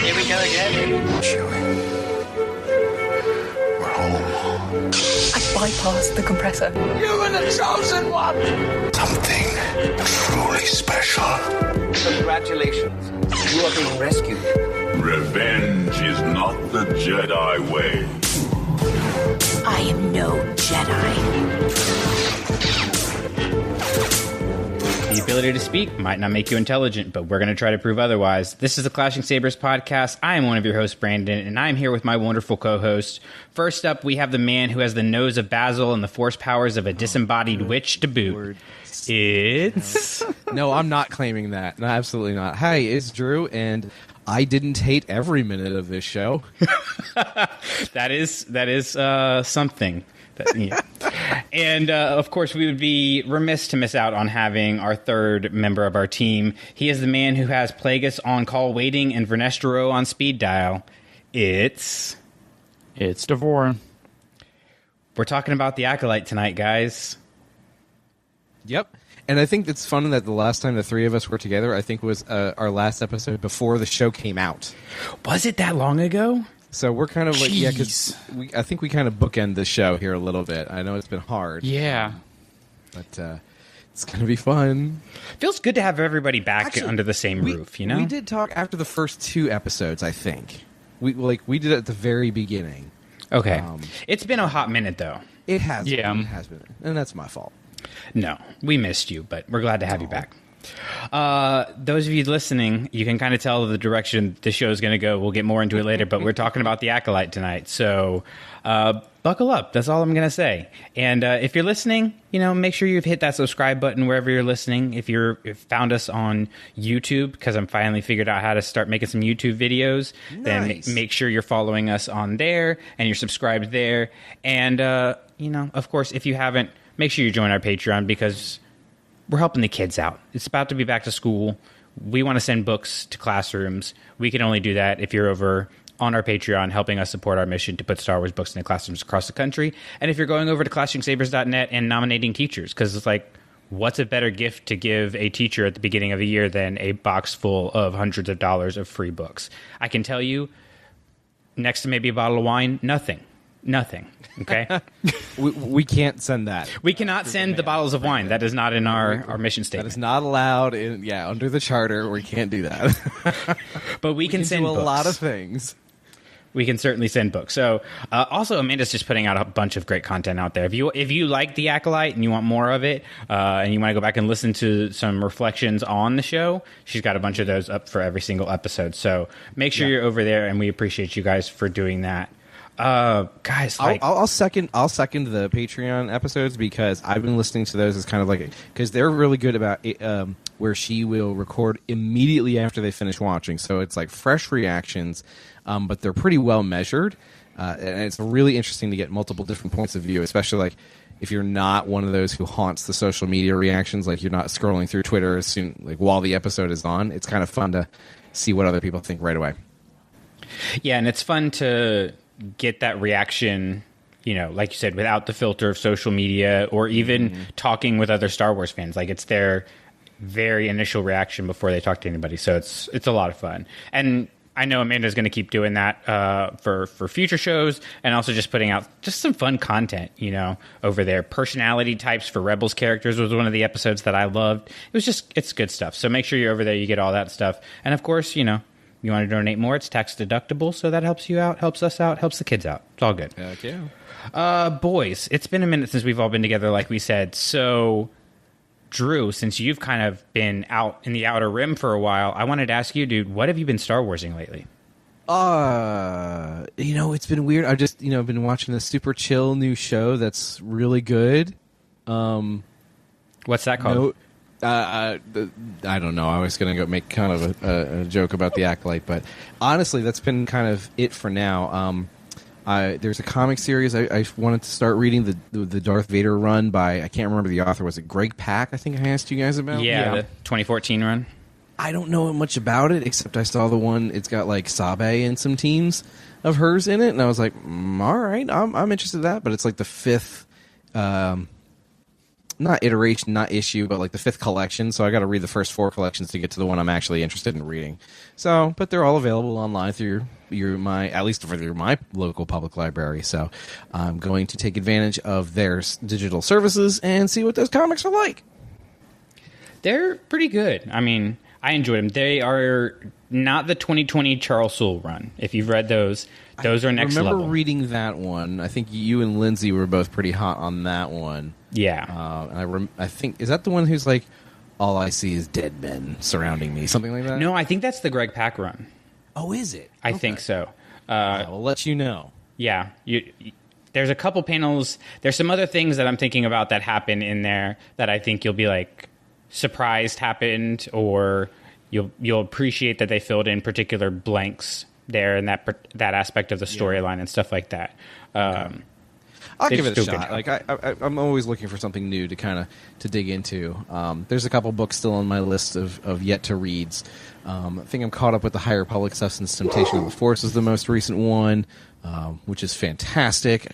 Here we go again. Chewie. We're home. I bypassed the compressor. You were the chosen one. Something truly special. Congratulations. You are being rescued. Revenge is not the Jedi way. I am no Jedi. The ability to speak might not make you intelligent, but we're going to try to prove otherwise. This is the Clashing Sabers podcast. I am one of your hosts, Brandon, and I'm here with my wonderful co-host. First up, we have the man who has the nose of Basil and the force powers of a disembodied witch to boot. It's... No, I'm not claiming that. No, absolutely not. Hi, it's Drew, and I didn't hate every minute of this show. That is something. And, of course, we would be remiss to miss out on having our third member of our team. He is the man who has Plagueis on call waiting and Vernestro on speed dial. It's Davor. We're talking about the Acolyte tonight, guys. Yep. And I think it's fun that the last time the three of us were together, I think was our last episode before the show came out. Was it that long ago? So we're kind of like, yeah, because I think we kind of bookend the show here a little bit. I know it's been hard. Yeah. But it's going to be fun. Feels good to have everybody back under the same roof, you know? We did talk after the first two episodes, I think. We did it at the very beginning. Okay. It's been a hot minute, though. It has Yeah. been. It has been. And that's my fault. No, we missed you, but we're glad to have you back. Those of you listening, you can kind of tell the direction the show is going to go. We'll get more into it later, but we're talking about the Acolyte tonight. So buckle up. That's all I'm going to say. And if you're listening, make sure you've hit that subscribe button wherever you're listening. If you've found us on YouTube, because I'm finally figured out how to start making some YouTube videos, nice. Then make sure you're following us on there and you're subscribed there. And, of course, if you haven't, make sure you join our Patreon because we're helping the kids out. It's about to be back to school. We want to send books to classrooms. We can only do that if you're over on our Patreon helping us support our mission to put Star Wars books into classrooms across the country. And if you're going over to ClashingSabers.net and nominating teachers, because it's like, what's a better gift to give a teacher at the beginning of the year than a box full of hundreds of dollars of free books? I can tell you, next to maybe a bottle of wine, nothing. Okay? We can't send that. We cannot send the bottles of wine. That is not in our mission statement. That is not allowed under the charter. We can't do that. But we can send do a books. lot of things. We can certainly send books. So, also, Amanda's just putting out a bunch of great content out there. If you like The Acolyte and you want more of it, and you want to go back and listen to some reflections on the show, she's got a bunch of those up for every single episode. So make sure you're over there, and we appreciate you guys for doing that. Guys, I'll second the Patreon episodes because I've been listening to those as kind of like because they're really good about where she will record immediately after they finish watching, so it's like fresh reactions, but they're pretty well measured, and it's really interesting to get multiple different points of view, especially like if you're not one of those who haunts the social media reactions, like you're not scrolling through Twitter as soon like while the episode is on. It's kind of fun to see what other people think right away. Yeah, and it's fun to get that reaction, like you said, without the filter of social media or even talking with other Star Wars fans. Like it's their very initial reaction before they talk to anybody. So it's a lot of fun. And I know Amanda's going to keep doing that for future shows and also just putting out just some fun content, over there. Personality types for Rebels characters was one of the episodes that I loved. It's good stuff. So make sure you're over there. You get all that stuff. And of course, you want to donate more, it's tax deductible, so that helps you out, helps us out, helps the kids out. It's all good. Heck yeah. Boys, it's been a minute since we've all been together, like we said. So, Drew, since you've kind of been out in the Outer Rim for a while, I wanted to ask you, dude, what have you been Star Warsing lately? It's been weird. I've just, been watching a super chill new show that's really good. What's that called? I don't know. I was going to go make kind of a joke about the Acolyte, but honestly, that's been kind of it for now. There's a comic series I wanted to start reading, the Darth Vader run by, I can't remember the author. Was it Greg Pak? I think I asked you guys about. Yeah. The 2014 run. I don't know much about it, except I saw the one. It's got like Sabe and some teams of hers in it, and I was like, all right, I'm interested in that. But it's like the fifth. not iteration, not issue, but like the 5th collection. So I got to read the first 4 collections to get to the one I'm actually interested in reading. So, but they're all available online through at least through my local public library. So I'm going to take advantage of their digital services and see what those comics are like. They're pretty good. I mean, I enjoyed them. They are not the 2020 Charles Soule run. If you've read those are next level. I remember reading that one. I think you and Lindsay were both pretty hot on that one. Yeah. And I think, is that the one who's like, all I see is dead men surrounding me, something like that? No, I think that's the Greg Pak run. Oh, is it? I think so. I'll let you know. Yeah. There's a couple panels. There's some other things that I'm thinking about that happen in there that I think you'll be like surprised happened, or you'll appreciate that they filled in particular blanks there in that aspect of the storyline and stuff like that. I'll give it a shot. Like I'm always looking for something new to dig into. There's a couple books still on my list of yet to reads. I think I'm caught up with the High Republic stuff since Temptation of the Force is the most recent one, which is fantastic.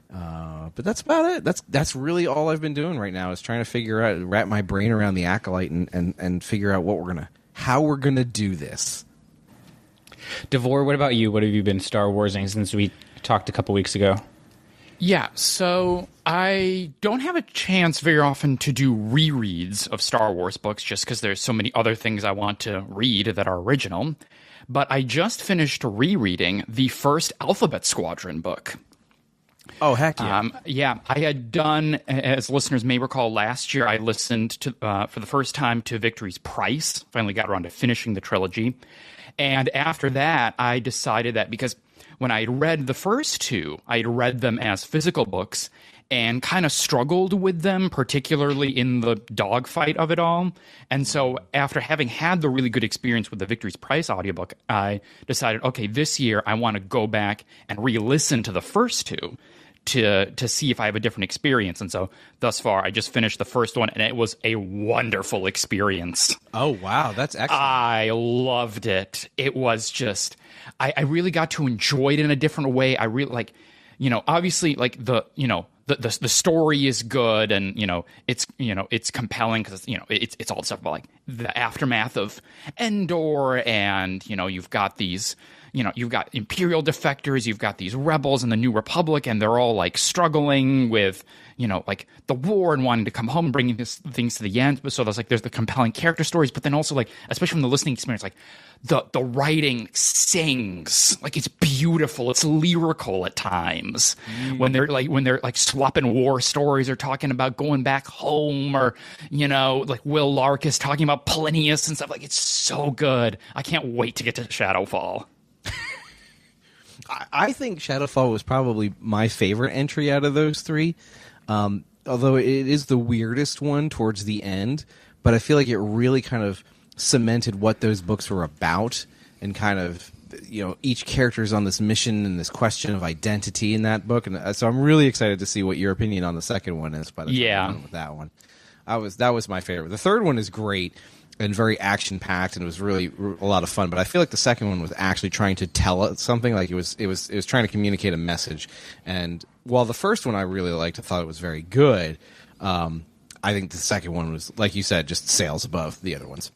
But that's about it. That's really all I've been doing right now is trying to wrap my brain around the Acolyte and figure out how we're gonna do this. Davor, what about you? What have you been Star Warsing since we talked a couple weeks ago? Yeah, so I don't have a chance very often to do rereads of Star Wars books just because there's so many other things I want to read that are original. But I just finished rereading the first Alphabet Squadron book. Oh, heck yeah. Yeah, I had done, as listeners may recall, last year I listened to for the first time to Victory's Price. Finally got around to finishing the trilogy. And after that, I decided that because when I had read the first 2, I had read them as physical books and kind of struggled with them, particularly in the dogfight of it all. And so after having had the really good experience with the Victory's Price audiobook, I decided, okay, this year I want to go back and re-listen to the first 2 to see if I have a different experience. And so thus far, I just finished the first one, and it was a wonderful experience. Oh, wow. That's excellent. I loved it. It was just... I really got to enjoy it in a different way. I really obviously like the story is good and it's compelling because it's all stuff about like the aftermath of Endor, and you've got these you've got Imperial defectors, you've got these rebels in the New Republic, and they're all like struggling with like the war and wanting to come home and bringing things to the end. But so there's the compelling character stories, but then also like, especially from the listening experience, like the writing sings, like it's beautiful, it's lyrical at times when they're like swapping war stories or talking about going back home, or like Will Larkus talking about Plinius and stuff. Like it's so good. I can't wait to get to Shadowfall. I think Shadowfall was probably my favorite entry out of those 3. Although it is the weirdest one towards the end, but I feel like it really kind of cemented what those books were about, and kind of, each character's on this mission and this question of identity in that book. And so I'm really excited to see what your opinion on the second one is. By the time I'm done with that one, that was my favorite. The third one is great and very action packed, and it was really a lot of fun. But I feel like the second one was actually trying to tell us something. Like it was trying to communicate a message. And while the first one I really liked, I thought it was very good. I think the second one was, like you said, just sails above the other ones.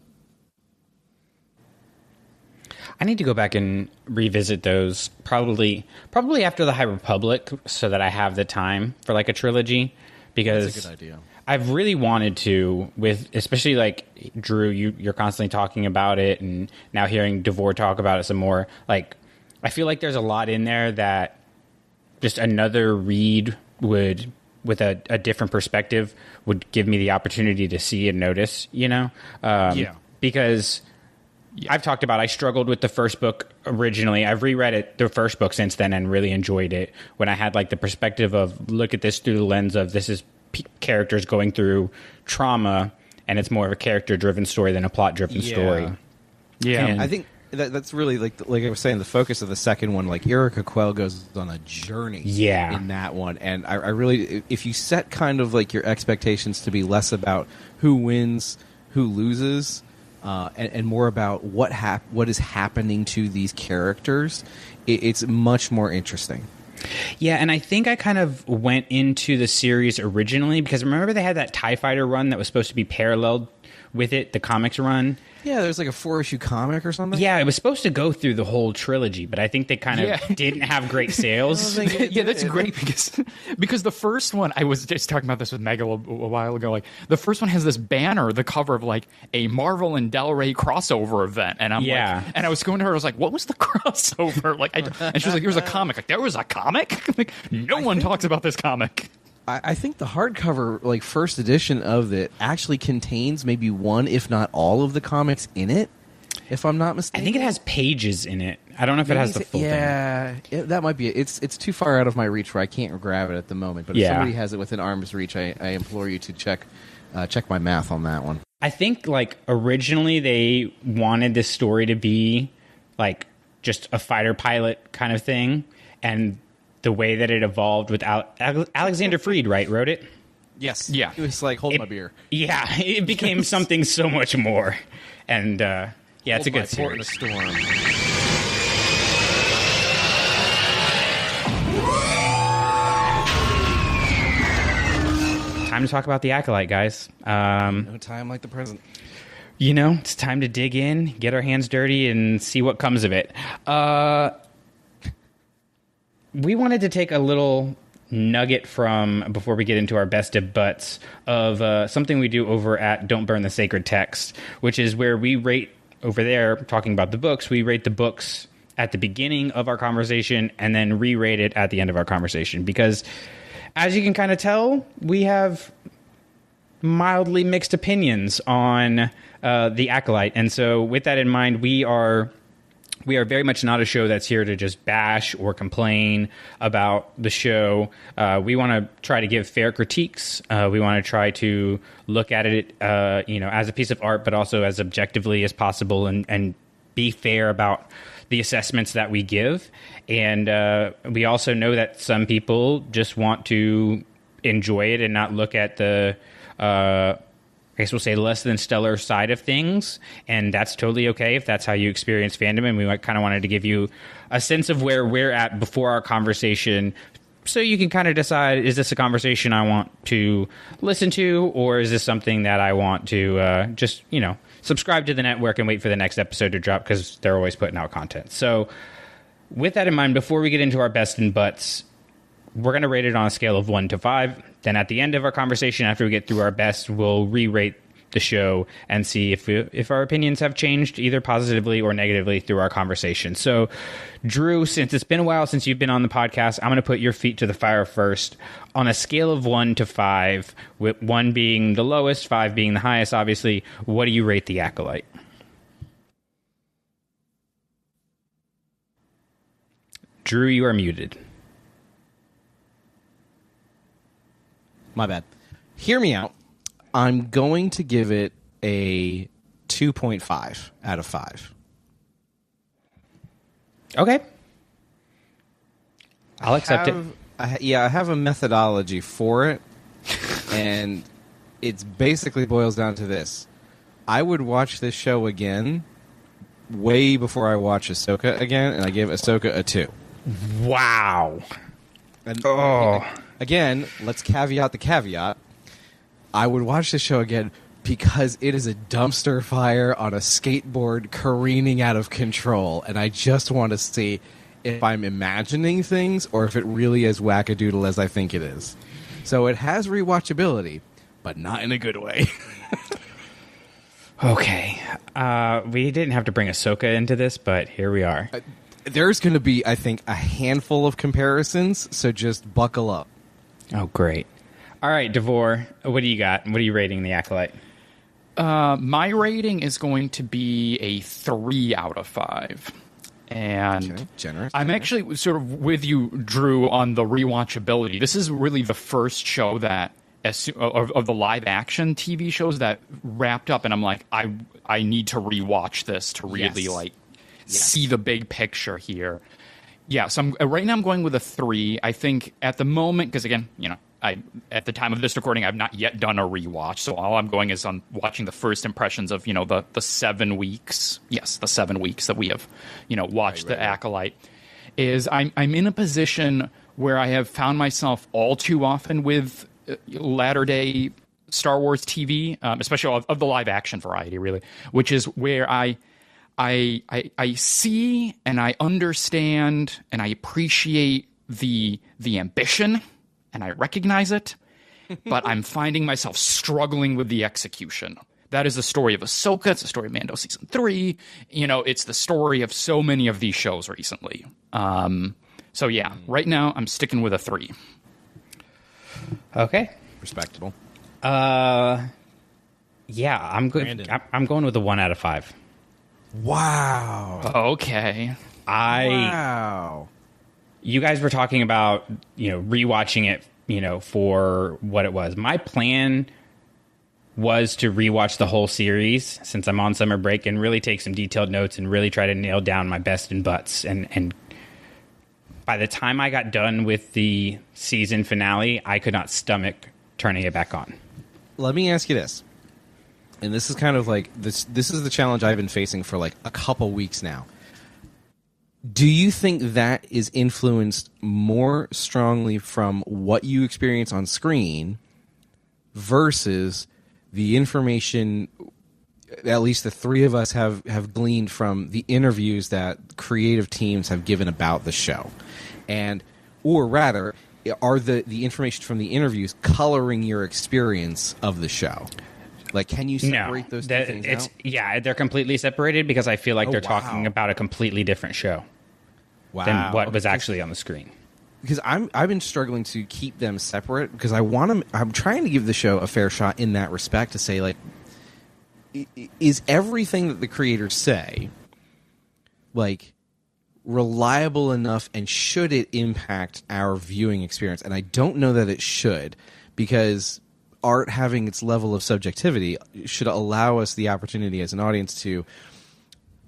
I need to go back and revisit those probably after the High Republic, so that I have the time for like a trilogy, because that's a good idea. I've really wanted to, with especially like Drew, you're constantly talking about it, and now hearing Davor talk about it some more. Like, I feel like there's a lot in there that just another read would, with a different perspective, would give me the opportunity to see and notice. Because I've talked about, I struggled with the first book originally. I've reread the first book since then and really enjoyed it when I had like the perspective of look at this through the lens of this is characters going through trauma, and it's more of a character-driven story than a plot-driven story. Yeah, and I think that's really like I was saying, the focus of the second one. Like Erica Quell goes on a journey, in that one, and I really, if you set kind of like your expectations to be less about who wins, who loses, and more about what is happening to these characters, it's much more interesting. Yeah, and I think I kind of went into the series originally because remember they had that TIE Fighter run that was supposed to be paralleled with it, the comics run. Yeah, there's like a 4-issue comic or something. Yeah, it was supposed to go through the whole trilogy, but I think they kind of didn't have great sales. Yeah, that's great because the first one, I was just talking about this with Meg a while ago. Like the first one has this banner, the cover of like a Marvel and Del Rey crossover event, and I'm like, and I was going to her, I was like, what was the crossover? Like, and she was like, there was a comic. Like, there was a comic? Like, no one talks about this comic. I think the hardcover, like first edition of it, actually contains maybe one, if not all, of the comics in it. If I'm not mistaken, I think it has pages in it. I don't know if it has the full thing. Yeah, that might be it. It's too far out of my reach where I can't grab it at the moment. But if somebody has it within arm's reach, I implore you to check my math on that one. I think like originally they wanted this story to be like just a fighter pilot kind of thing, and the way that it evolved with Alexander Freed, right, wrote it? Yes. Yeah. It was like, hold my beer. Yeah, it became something so much more. And, it's a good series. In a storm. Time to talk about the Acolyte, guys. No time like the present. You know, it's time to dig in, get our hands dirty, and see what comes of it. We wanted to take a little nugget from, before we get into our best of butts, of something we do over at Don't Burn the Sacred Text, which is where we rate, over there, talking about the books, we rate the books at the beginning of our conversation and then re-rate it at the end of our conversation. Because, as you can kind of tell, we have mildly mixed opinions on the Acolyte. And so with that in mind, we are very much not a show that's here to just bash or complain about the show. We want to try to give fair critiques. We want to try to look at it, as a piece of art, but also as objectively as possible, and be fair about the assessments that we give. And we also know that some people just want to enjoy it and not look at the I guess we'll say less than stellar side of things, and that's totally okay if that's how you experience fandom. And we kind of wanted to give you a sense of where we're at before our conversation, so you can kind of decide, is this a conversation I want to listen to, or is this something that I want to just, subscribe to the network and wait for the next episode to drop, because they're always putting out content. So with that in mind, before we get into our best and butts, we're going to rate it on a scale of 1 to 5. Then at the end of our conversation, after we get through our best, we'll re-rate the show and see if our opinions have changed either positively or negatively through our conversation. So, Drew, since it's been a while since you've been on the podcast, I'm going to put your feet to the fire first. On a scale of 1 to 5, with 1 being the lowest, 5 being the highest, obviously, what do you rate the Acolyte? Drew, you are muted. My bad. Hear me out. I'm going to give it a 2.5 out of 5. Okay. I'll accept it. I have a methodology for it, and it's basically boils down to this. I would watch this show again way before I watch Ahsoka again, and I give Ahsoka a 2. Wow. And, again, let's caveat the caveat. I would watch the show again because it is a dumpster fire on a skateboard careening out of control, and I just want to see if I'm imagining things or if it really is wackadoodle as I think it is. So it has rewatchability, but not in a good way. Okay. We didn't have to bring Ahsoka into this, but here we are. There's going to be, I think, a handful of comparisons, so just buckle up. Oh, great. All right, Davor, what do you got? What are you rating the Acolyte? My rating is going to be a 3 out of 5. And okay, generous. I'm actually sort of with you, Drew, on the rewatchability. This is really the first show that, of the live-action TV shows that wrapped up, and I'm like, I need to rewatch this to really, see the big picture here. Yeah, so right now I'm going with a 3. I think at the moment, because again, at the time of this recording, I've not yet done a rewatch, so all I'm going is on watching the first impressions of, the 7 weeks. Yes, the 7 weeks that we have, watched the Acolyte. Is I'm in a position where I have found myself all too often with latter day Star Wars TV, especially of the live action variety, really, which is where I see and I understand and I appreciate the ambition and I recognize it, but I'm finding myself struggling with the execution. That is the story of Ahsoka. It's the story of Mando season 3. It's the story of so many of these shows recently. So yeah, right now I'm sticking with a 3. Okay. Respectable. Yeah, I'm good. I'm going with a 1 out of 5. Wow. Okay. Wow. You guys were talking about, rewatching it, for what it was. My plan was to rewatch the whole series since I'm on summer break and really take some detailed notes and really try to nail down my best and butts. And by the time I got done with the season finale, I could not stomach turning it back on. Let me ask you this. And this is kind of like this is the challenge I've been facing for like a couple weeks now. Do you think that is influenced more strongly from what you experience on screen versus the information at least the three of us have gleaned from the interviews that creative teams have given about the show? Or rather, are the information from the interviews coloring your experience of the show? Like, can you separate those two things out? Yeah, they're completely separated because I feel like they're talking about a completely different show than what was actually on the screen. Because I've been struggling to keep them separate because I'm trying to give the show a fair shot in that respect to say, like, is everything that the creators say, like, reliable enough, and should it impact our viewing experience? And I don't know that it should, because art having its level of subjectivity should allow us the opportunity as an audience to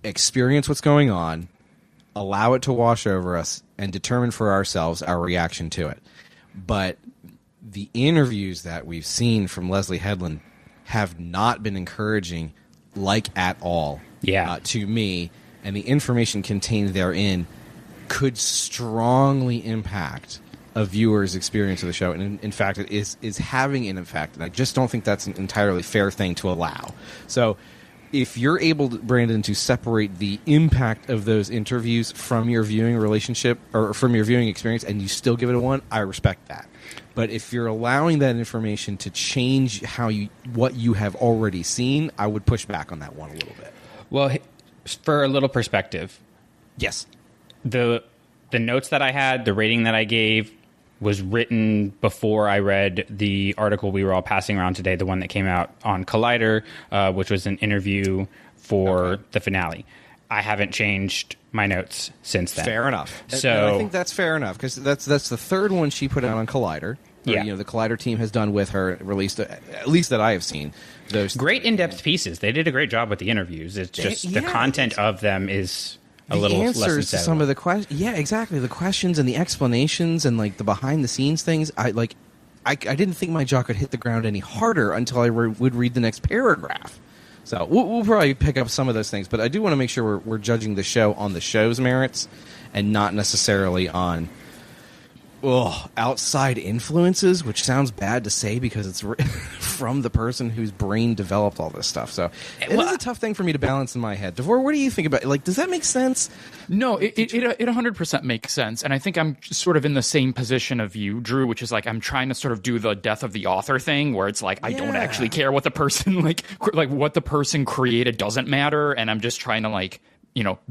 experience what's going on, allow it to wash over us, and determine for ourselves our reaction to it. But the interviews that we've seen from Leslie Headland have not been encouraging, like, at all, to me. And the information contained therein could strongly impact a viewer's experience of the show. And in fact, it is having an impact. And I just don't think that's an entirely fair thing to allow. So if you're able, Brandon, to separate the impact of those interviews from your viewing relationship or from your viewing experience and you still give it a 1, I respect that. But if you're allowing that information to change what you have already seen, I would push back on that one a little bit. Well, for a little perspective, yes, the notes that I had, the rating that I gave, was written before I read the article we were all passing around today, the one that came out on Collider, which was an interview for the finale. I haven't changed my notes since then. Fair enough. So and I think that's fair enough, because that's the third one she put out on Collider. Or, the Collider team has done with her, released, at least that I have seen. Those great in-depth pieces. They did a great job with the interviews. It's just the content of them is a little less than answers to some of the questions. Yeah, exactly. The questions and the explanations and, like, the behind-the-scenes things. I didn't think my jaw could hit the ground any harder until I would read the next paragraph. So we'll probably pick up some of those things, but I do want to make sure we're judging the show on the show's merits and not necessarily on outside influences, which sounds bad to say because it's from the person whose brain developed all this stuff. So it is a tough thing for me to balance in my head. Davor, what do you think about it? Like, does that make sense? No, it 100% makes sense. And I think I'm sort of in the same position of you, Drew, which is like I'm trying to sort of do the death of the author thing where it's like I don't actually care what the person like what the person created doesn't matter. And I'm just trying to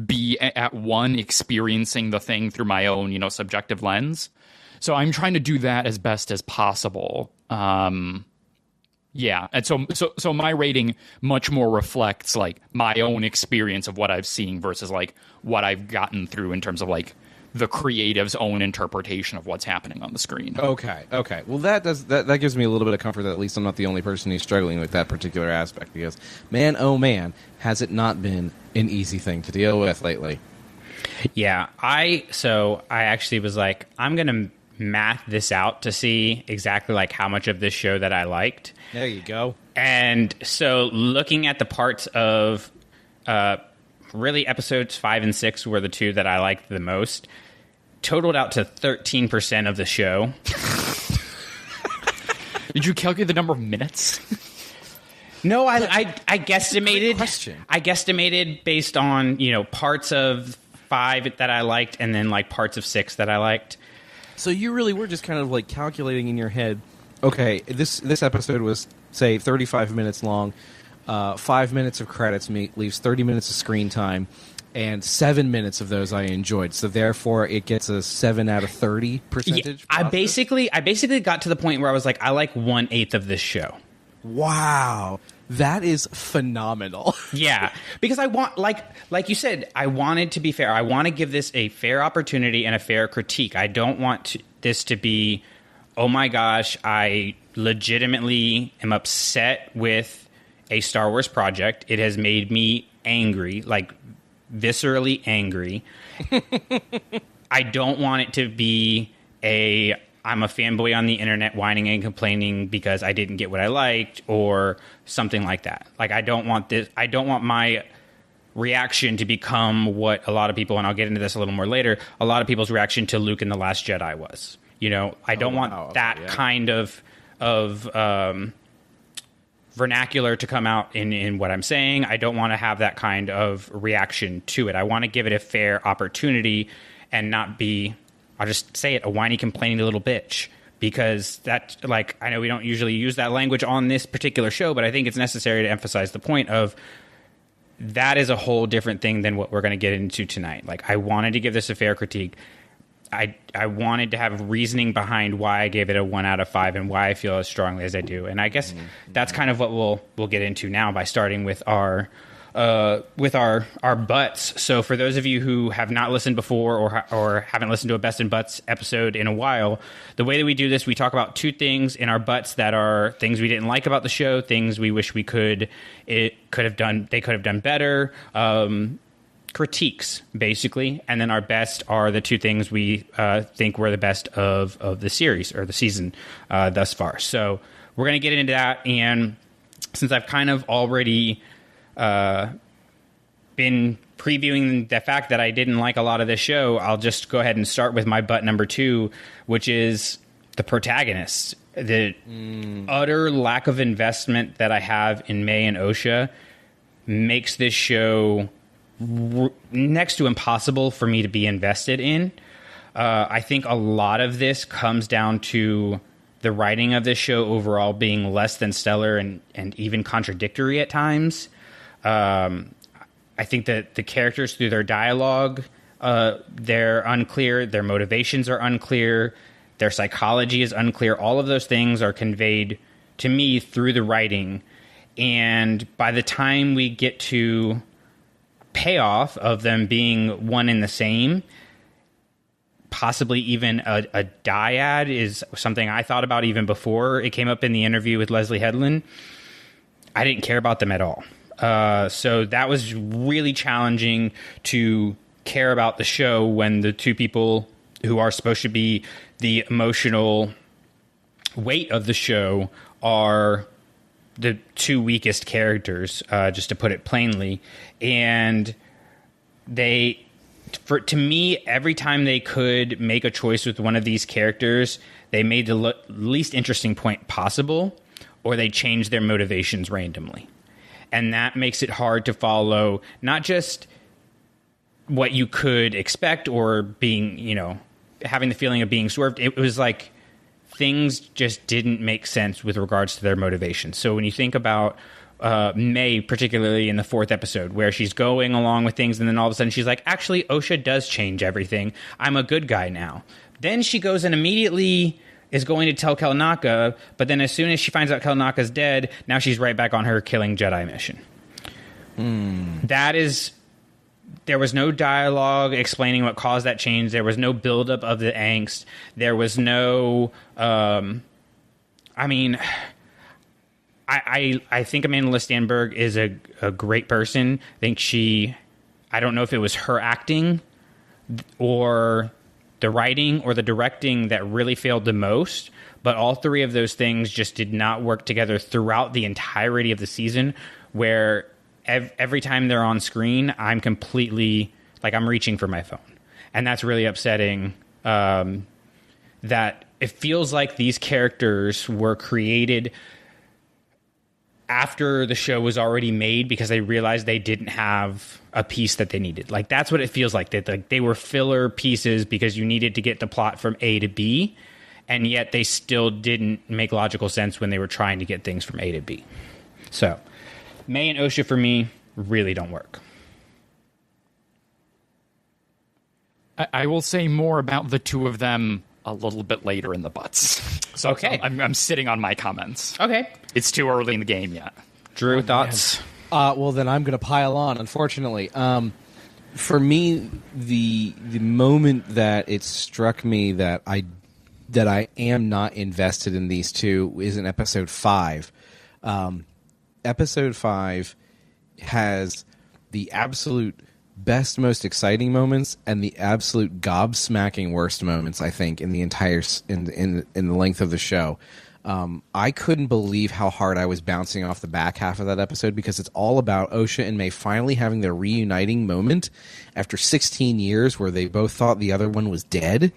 be at one experiencing the thing through my own, subjective lens. So I'm trying to do that as best as possible. And so my rating much more reflects like my own experience of what I've seen versus like what I've gotten through in terms of like the creative's own interpretation of what's happening on the screen. Okay. Well, that gives me a little bit of comfort that at least I'm not the only person who's struggling with that particular aspect, because man, oh man, has it not been an easy thing to deal with lately. Yeah, I actually was like, I'm going to math this out to see exactly like how much of this show that I liked. There you go. And so looking at the parts of really episodes 5 and 6 were the two that I liked the most. totaled out to 13% of the show. Did you calculate the number of minutes? No, I guesstimated. Question. I guesstimated based on, parts of 5 that I liked and then like parts of 6 that I liked. So you really were just kind of like calculating in your head, okay, this episode was, say, 35 minutes long, 5 minutes of credits leaves 30 minutes of screen time, and 7 minutes of those I enjoyed. So therefore, it gets a 7 out of 30 percentage. I basically got to the point where I was like, I like 1/8 of this show. Wow, that is phenomenal. Yeah, because I want, like you said, I wanted to be fair. I want to give this a fair opportunity and a fair critique. I don't want this to be, oh my gosh, I legitimately am upset with a Star Wars project. It has made me angry, like viscerally angry. I don't want it to be I'm a fanboy on the internet whining and complaining because I didn't get what I liked or something like that. Like, I don't want my reaction to become what a lot of people, and I'll get into this a little more later, a lot of people's reaction to Luke in The Last Jedi was. I don't want that kind of vernacular to come out in what I'm saying. I don't want to have that kind of reaction to it. I want to give it a fair opportunity and not be, I'll just say it, a whiny, complaining little bitch. Because that, like, I know we don't usually use that language on this particular show, but I think it's necessary to emphasize the point of that is a whole different thing than what we're going to get into tonight. Like, I wanted to give this a fair critique. I wanted to have reasoning behind why I gave it a 1 out of 5 and why I feel as strongly as I do. And I guess that's kind of what we'll get into now by starting with our butts. So for those of you who have not listened before or haven't listened to a Best in Butts episode in a while, the way that we do this, we talk about 2 things in our butts that are things we didn't like about the show, things we wish they could have done better, critiques basically, and then our best are the 2 things we think were the best of the series or the season thus far. So we're going to get into that, and since I've kind of already been previewing the fact that I didn't like a lot of this show, I'll just go ahead and start with my butt number 2, which is the protagonist. The utter lack of investment that I have in May and Osha makes this show next to impossible for me to be invested in. I think a lot of this comes down to the writing of this show overall being less than stellar and even contradictory at times. I think that the characters, through their dialogue, they're unclear. Their motivations are unclear. Their psychology is unclear. All of those things are conveyed to me through the writing. And by the time we get to payoff of them being one and the same, possibly even a dyad is something I thought about even before it came up in the interview with Leslie Headland. I didn't care about them at all. So that was really challenging to care about the show when the 2 people who are supposed to be the emotional weight of the show are the 2 weakest characters, just to put it plainly. And to me, every time they could make a choice with one of these characters, they made the least interesting point possible, or they changed their motivations randomly. And that makes it hard to follow not just what you could expect or being, having the feeling of being swerved. It was like things just didn't make sense with regards to their motivations. So when you think about May, particularly in the 4th episode, where she's going along with things and then all of a sudden she's like, actually, Osha does change everything. I'm a good guy now. Then she goes and immediately is going to tell Kelnaka, but then as soon as she finds out Kelnaka's dead, now she's right back on her killing Jedi mission. There was no dialogue explaining what caused that change. There was no buildup of the angst. There was no, I think Amanda Listanberg is a great person. I think I don't know if it was her acting or the writing or the directing that really failed the most, but all 3 of those things just did not work together throughout the entirety of the season, where every time they're on screen, I'm completely, like, I'm reaching for my phone. And that's really upsetting that it feels like these characters were created after the show was already made because they realized they didn't have a piece that they needed. Like, that's what it feels like. That like they were filler pieces because you needed to get the plot from A to B, and yet they still didn't make logical sense when they were trying to get things from A to B. So, May and Osha for me really don't work. I will say more about the two of them a little bit later in the butts. So Okay. I'm sitting on my comments. Okay. It's too early in the game yet. Drew, thoughts? Well, then I'm going to pile on, unfortunately. For me, the moment that it struck me that I am not invested in these two is in episode 5. Episode 5 has the absolute best, most exciting moments and the absolute gobsmacking worst moments, I think, in the entire in the length of the show. I couldn't believe how hard I was bouncing off the back half of that episode because it's all about Osha and May finally having their reuniting moment after 16 years where they both thought the other one was dead,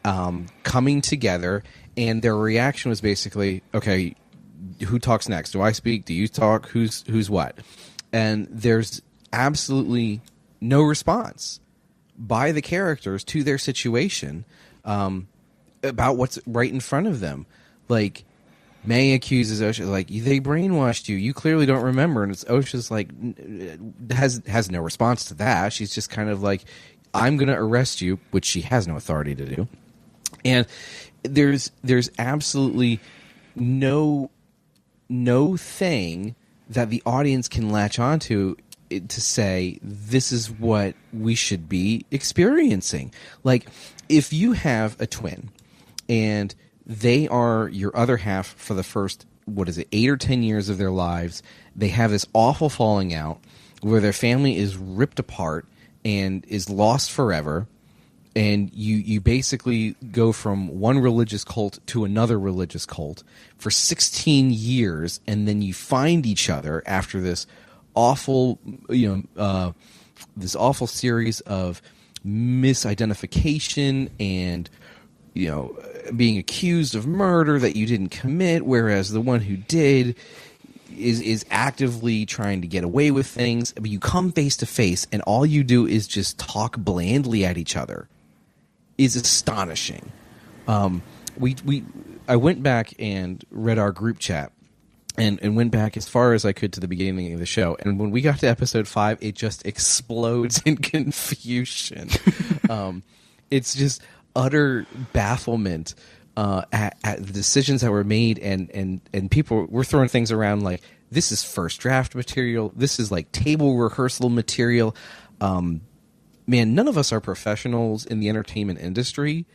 coming together, and their reaction was basically, okay, who talks next? Do I speak? Do you talk? Who's what? And there's absolutely no response by the characters to their situation about what's right in front of them. Like, May accuses Osha, like, they brainwashed you. You clearly don't remember. And it's Osha's like, has no response to that. She's just kind of like, I'm going to arrest you, which she has no authority to do. And there's absolutely no thing that the audience can latch onto to say this is what we should be experiencing. Like, if you have a twin and they are your other half for the first 8 or 10 years of their lives, they have this awful falling out where their family is ripped apart and is lost forever, and you basically go from one religious cult to another religious cult for 16 years, and then you find each other after this awful, this awful series of misidentification and, being accused of murder that you didn't commit, whereas the one who did is actively trying to get away with things. But you come face to face, and all you do is just talk blandly at each other. Is astonishing. I went back and read our group chat. And went back as far as I could to the beginning of the show. And when we got to episode 5, it just explodes in confusion. It's just utter bafflement at the decisions that were made. And people were throwing things around like, this is first draft material. This is like table rehearsal material. Man, none of us are professionals in the entertainment industry.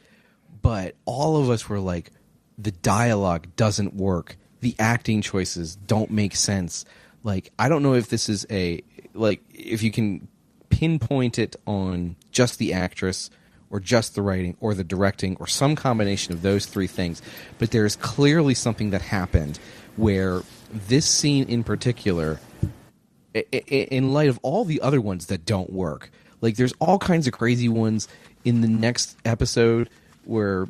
But all of us were like, the dialogue doesn't work. The acting choices don't make sense. Like, I don't know if this is if you can pinpoint it on just the actress or just the writing or the directing or some combination of those three things. But there's clearly something that happened where this scene in particular, in light of all the other ones that don't work, like there's all kinds of crazy ones in the next episode where,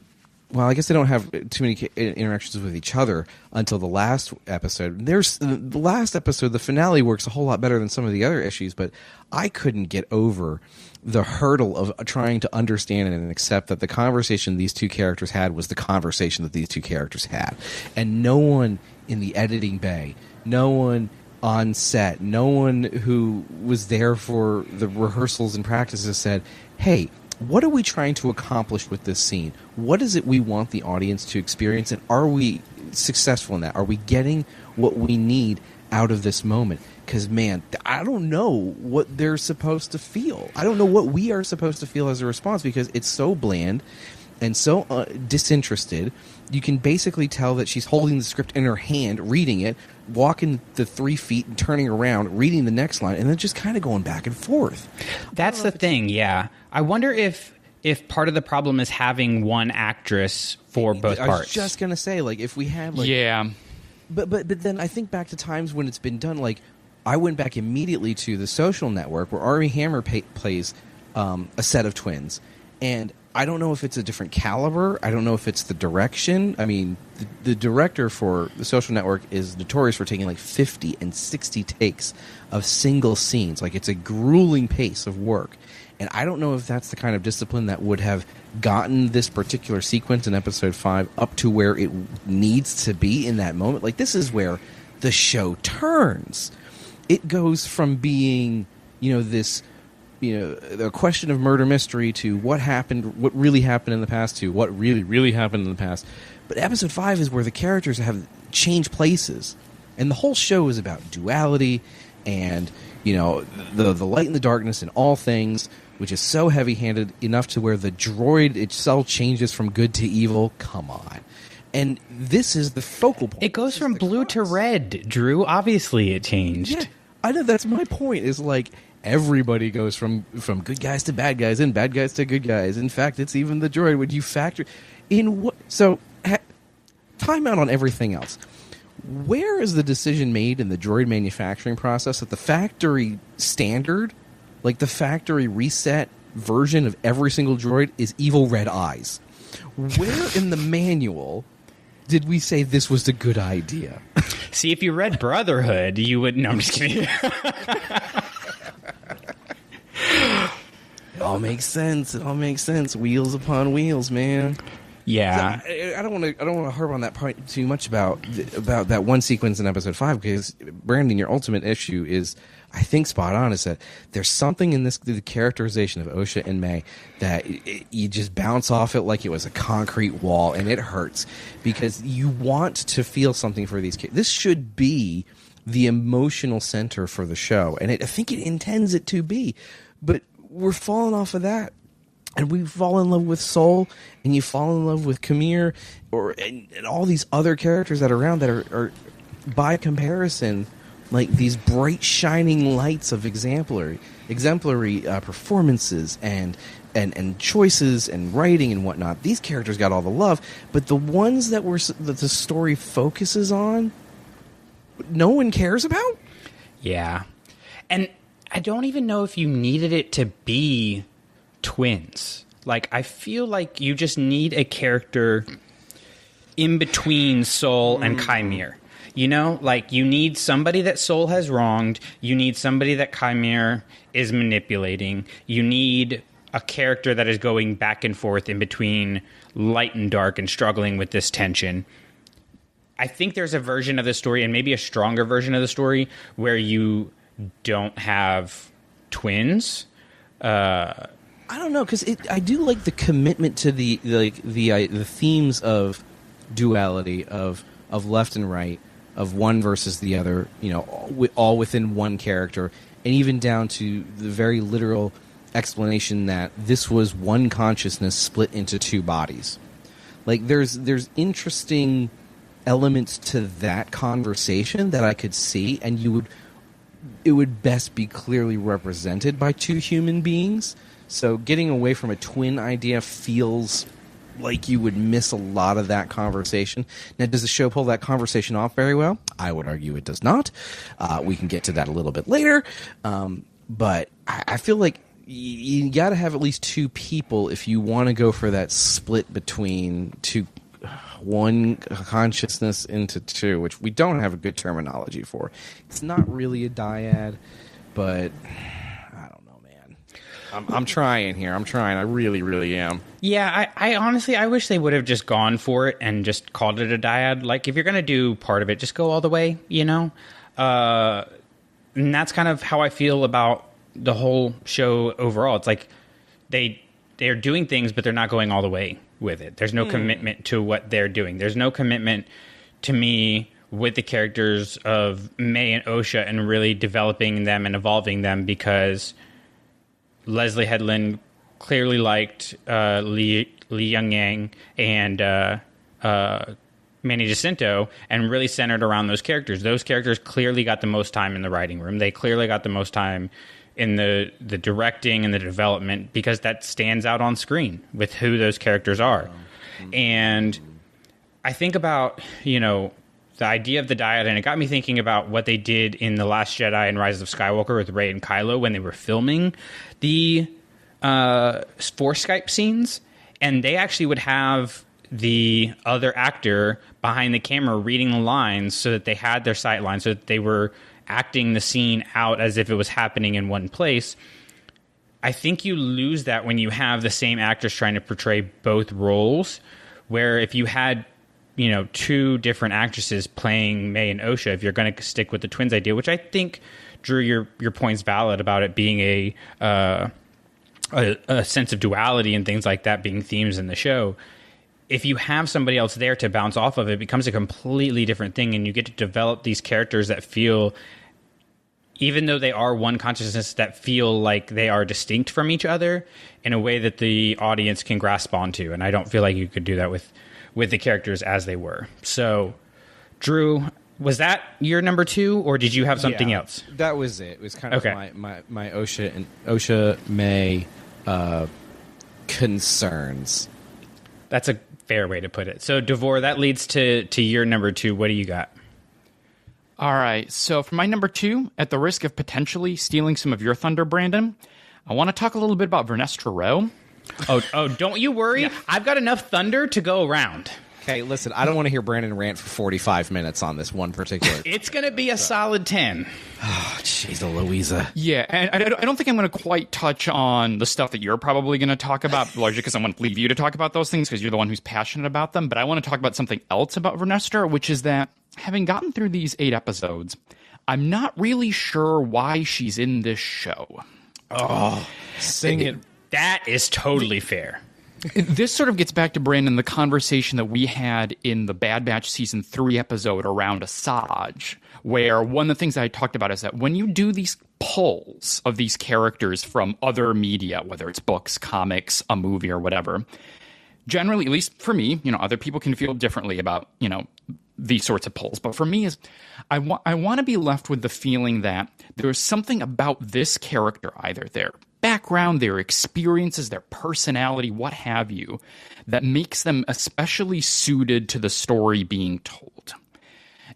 well, I guess they don't have too many interactions with each other until the last episode. There's the last episode, the finale works a whole lot better than some of the other issues, but I couldn't get over the hurdle of trying to understand and accept that the conversation these two characters had was the conversation that these two characters had. And no one in the editing bay, no one on set, no one who was there for the rehearsals and practices said, hey, what are we trying to accomplish with this scene? What is it we want the audience to experience, and are we successful in that? Are we getting what we need out of this moment? Because, man, I don't know what they're supposed to feel. I don't know what we are supposed to feel as a response because it's so bland and so disinterested. You can basically tell that she's holding the script in her hand, reading it, walking the 3 feet and turning around, reading the next line, and then just kind of going back and forth. That's the thing, yeah. I wonder if part of the problem is having one actress for both parts. I was just going to say, like, if we had, like... Yeah. But then I think back to times when it's been done, like, I went back immediately to The Social Network, where Armie Hammer plays a set of twins. And I don't know if it's a different caliber. I don't know if it's the direction. I mean, the director for The Social Network is notorious for taking like 50 and 60 takes of single scenes. Like, it's a grueling pace of work. And I don't know if that's the kind of discipline that would have gotten this particular sequence in episode 5 up to where it needs to be in that moment. Like, this is where the show turns. It goes from being, this, the question of murder mystery to what really happened in the past to what really, really happened in the past. But episode 5 is where the characters have changed places. And the whole show is about duality and, the light and the darkness in all things, which is so heavy-handed enough to where the droid itself changes from good to evil. Come on. And this is the focal point. It goes from blue to red, Drew. Obviously it changed. Yeah, I know, that's my point, is like everybody goes from good guys to bad guys and bad guys to good guys. In fact, it's even the droid. Would you factor in what? So, time out on everything else. Where is the decision made in the droid manufacturing process that the factory standard, like the factory reset version of every single droid, is evil red eyes? Where in the manual did we say this was a good idea? See, if you read Brotherhood, you would... No, I'm just kidding. It all makes sense. It all makes sense. Wheels upon wheels, man. Yeah. So I don't want to harp on that part too much about that one sequence in episode 5, because Brandon, your ultimate issue is, I think, spot on. Is that there's something in the characterization of Osha and May that you just bounce off it like it was a concrete wall, and it hurts because you want to feel something for these kids. This should be the emotional center for the show, and I think it intends it to be, but we're falling off of that. And we fall in love with Soul, and you fall in love with Kamir, and all these other characters that are around that are by comparison, like these bright shining lights of exemplary performances and choices and writing and whatnot. These characters got all the love, but the ones that the story focuses on, no one cares about. Yeah, and I don't even know if you needed it to be twins. Like, I feel like you just need a character in between Soul and Chimere. Like, you need somebody that Soul has wronged. You need somebody that Chimere is manipulating. You need a character that is going back and forth in between light and dark and struggling with this tension. I think there's a version of the story, and maybe a stronger version of the story, where you don't have twins. I don't know, because I do like the commitment to the themes of duality, of left and right, of one versus the other, all within one character, and even down to the very literal explanation that this was one consciousness split into two bodies. Like, there's interesting elements to that conversation that I could see, and it would best be clearly represented by two human beings. So getting away from a twin idea feels like you would miss a lot of that conversation. Now, does the show pull that conversation off very well? I would argue it does not. We can get to that a little bit later. But I feel like you got to have at least two people if you want to go for that split between one consciousness into two, which we don't have a good terminology for. It's not really a dyad, but I'm trying here. I'm trying. I really, really am. Yeah, I honestly, I wish they would have just gone for it and just called it a dyad. Like, if you're going to do part of it, just go all the way, And that's kind of how I feel about the whole show overall. It's like they're doing things, but they're not going all the way with it. There's no commitment to what they're doing. There's no commitment to me with the characters of May and Osha and really developing them and evolving them, because Leslie Headland clearly liked Li Young-yang and Manny Jacinto, and really centered around those characters. Those characters clearly got the most time in the writing room. They clearly got the most time in the directing and the development, because that stands out on screen with who those characters are. And I think about, the idea of the dyad, and it got me thinking about what they did in The Last Jedi and Rise of Skywalker with Rey and Kylo when they were filming the Force Skype scenes. And they actually would have the other actor behind the camera reading the lines so that they had their sight lines, so that they were acting the scene out as if it was happening in one place. I think you lose that when you have the same actors trying to portray both roles, where if you had, you know, two different actresses playing May and Osha, if you're going to stick with the twins idea, which I think, Drew, your point's valid about it being a sense of duality and things like that being themes in the show. If you have somebody else there to bounce off of, it becomes a completely different thing, and you get to develop these characters that feel, even though they are one consciousness, that feel like they are distinct from each other in a way that the audience can grasp onto. And I don't feel like you could do that with the characters as they were. So, Drew, was that your number 2, or did you have something else? That was it. It was kind of Okay. my Osha May concerns. That's a fair way to put it. So, Davor, that leads to your number 2. What do you got? All right. So for my number 2, at the risk of potentially stealing some of your thunder, Brandon, I want to talk a little bit about Vernestra Rowe. Oh, don't you worry. Yeah. I've got enough thunder to go around. Okay, listen, I don't want to hear Brandon rant for 45 minutes on this one particular. It's going to be a solid 10. Oh, jeez, Louisa. Yeah, and I don't think I'm going to quite touch on the stuff that you're probably going to talk about, largely because I'm going to leave you to talk about those things because you're the one who's passionate about them. But I want to talk about something else about Vernestra, which is that having gotten through these 8 episodes, I'm not really sure why she's in this show. Oh, sing it. That is totally fair. This sort of gets back to, Brandon, the conversation that we had in the Bad Batch Season 3 episode around Asajj, where one of the things I talked about is that when you do these pulls of these characters from other media, whether it's books, comics, a movie, or whatever, generally, at least for me, you know, other people can feel differently about, you know, these sorts of pulls. But for me, is I want to be left with the feeling that there's something about this character, either their background, their experiences, their personality, what have you, that makes them especially suited to the story being told.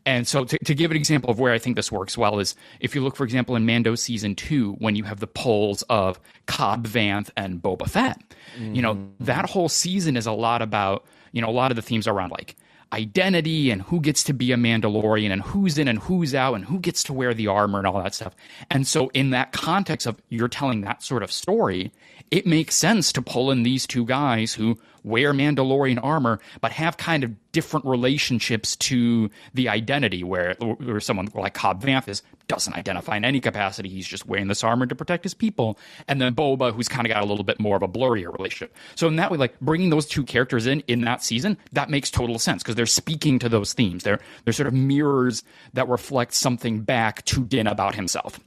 And so to give an example of where I think this works well is if you look, for example, in Mando Season 2, when you have the pulls of Cobb Vanth and Boba Fett, you know, that whole season is a lot about, you know, a lot of the themes around like identity and who gets to be a Mandalorian and who's in and who's out and who gets to wear the armor and all that stuff. And so in that context of you're telling that sort of story, it makes sense to pull in these two guys who wear Mandalorian armor but have kind of different relationships to the identity, where someone like Cobb Vanth doesn't identify in any capacity. He's just wearing this armor to protect his people. And then Boba, who's kind of got a little bit more of a blurrier relationship. So in that way, like bringing those two characters in that season, that makes total sense because they're speaking to those themes. They're sort of mirrors that reflect something back to Din about himself.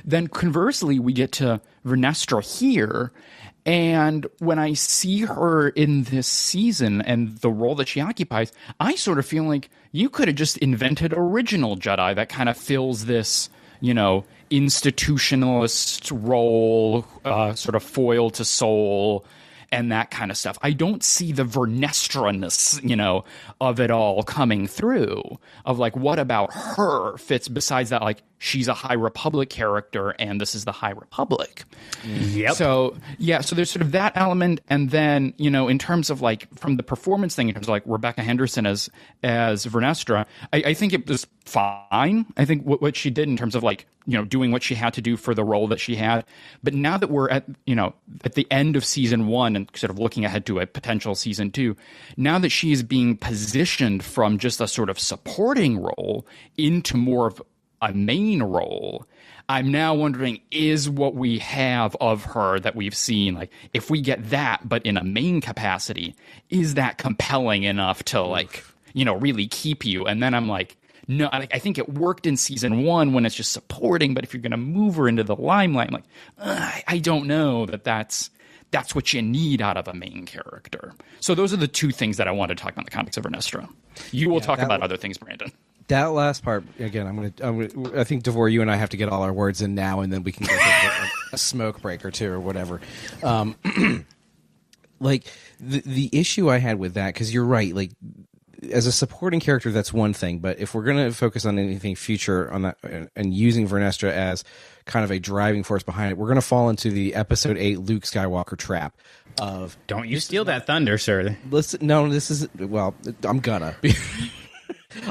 Then conversely, we get to Vernestra here, and when I see her in this season and the role that she occupies, I sort of feel like you could have just invented original Jedi that kind of fills this, you know, institutionalist role, sort of foil to soul, and that kind of stuff. I don't see the Vernestra-ness, you know, of it all coming through, of like, what about her fits besides that, like, she's a High Republic character and this is the High Republic. Yep. So, yeah, so there's sort of that element. And then, you know, in terms of like, from the performance thing, in terms of like Rebecca Henderson as Vernestra, I think it was fine. I think what she did in terms of like, you know, doing what she had to do for the role that she had. But now that we're at, you know, at the end of season 1 and sort of looking ahead to a potential season 2, now that she is being positioned from just a sort of supporting role into more of a main role, I'm now wondering, is what we have of her that we've seen, like, if we get that, but in a main capacity, is that compelling enough to, like, you know, really keep you? And then I'm like, no, I think it worked in season 1 when it's just supporting, but if you're going to move her into the limelight, I'm like, I don't know that's what you need out of a main character. So those are the two things that I want to talk about in the context of Vernestra. You will talk about other things, Brandon. That last part again. I think Davor, you and I have to get all our words in now, and then we can go a smoke break or two or whatever. Like the issue I had with that, because you're right. Like as a supporting character, that's one thing. But if we're going to focus on anything future on that and using Vernestra as kind of a driving force behind it, we're going to fall into the episode 8 Luke Skywalker trap of Don't you steal that thunder, sir. listen. No, this is, well, I'm gonna.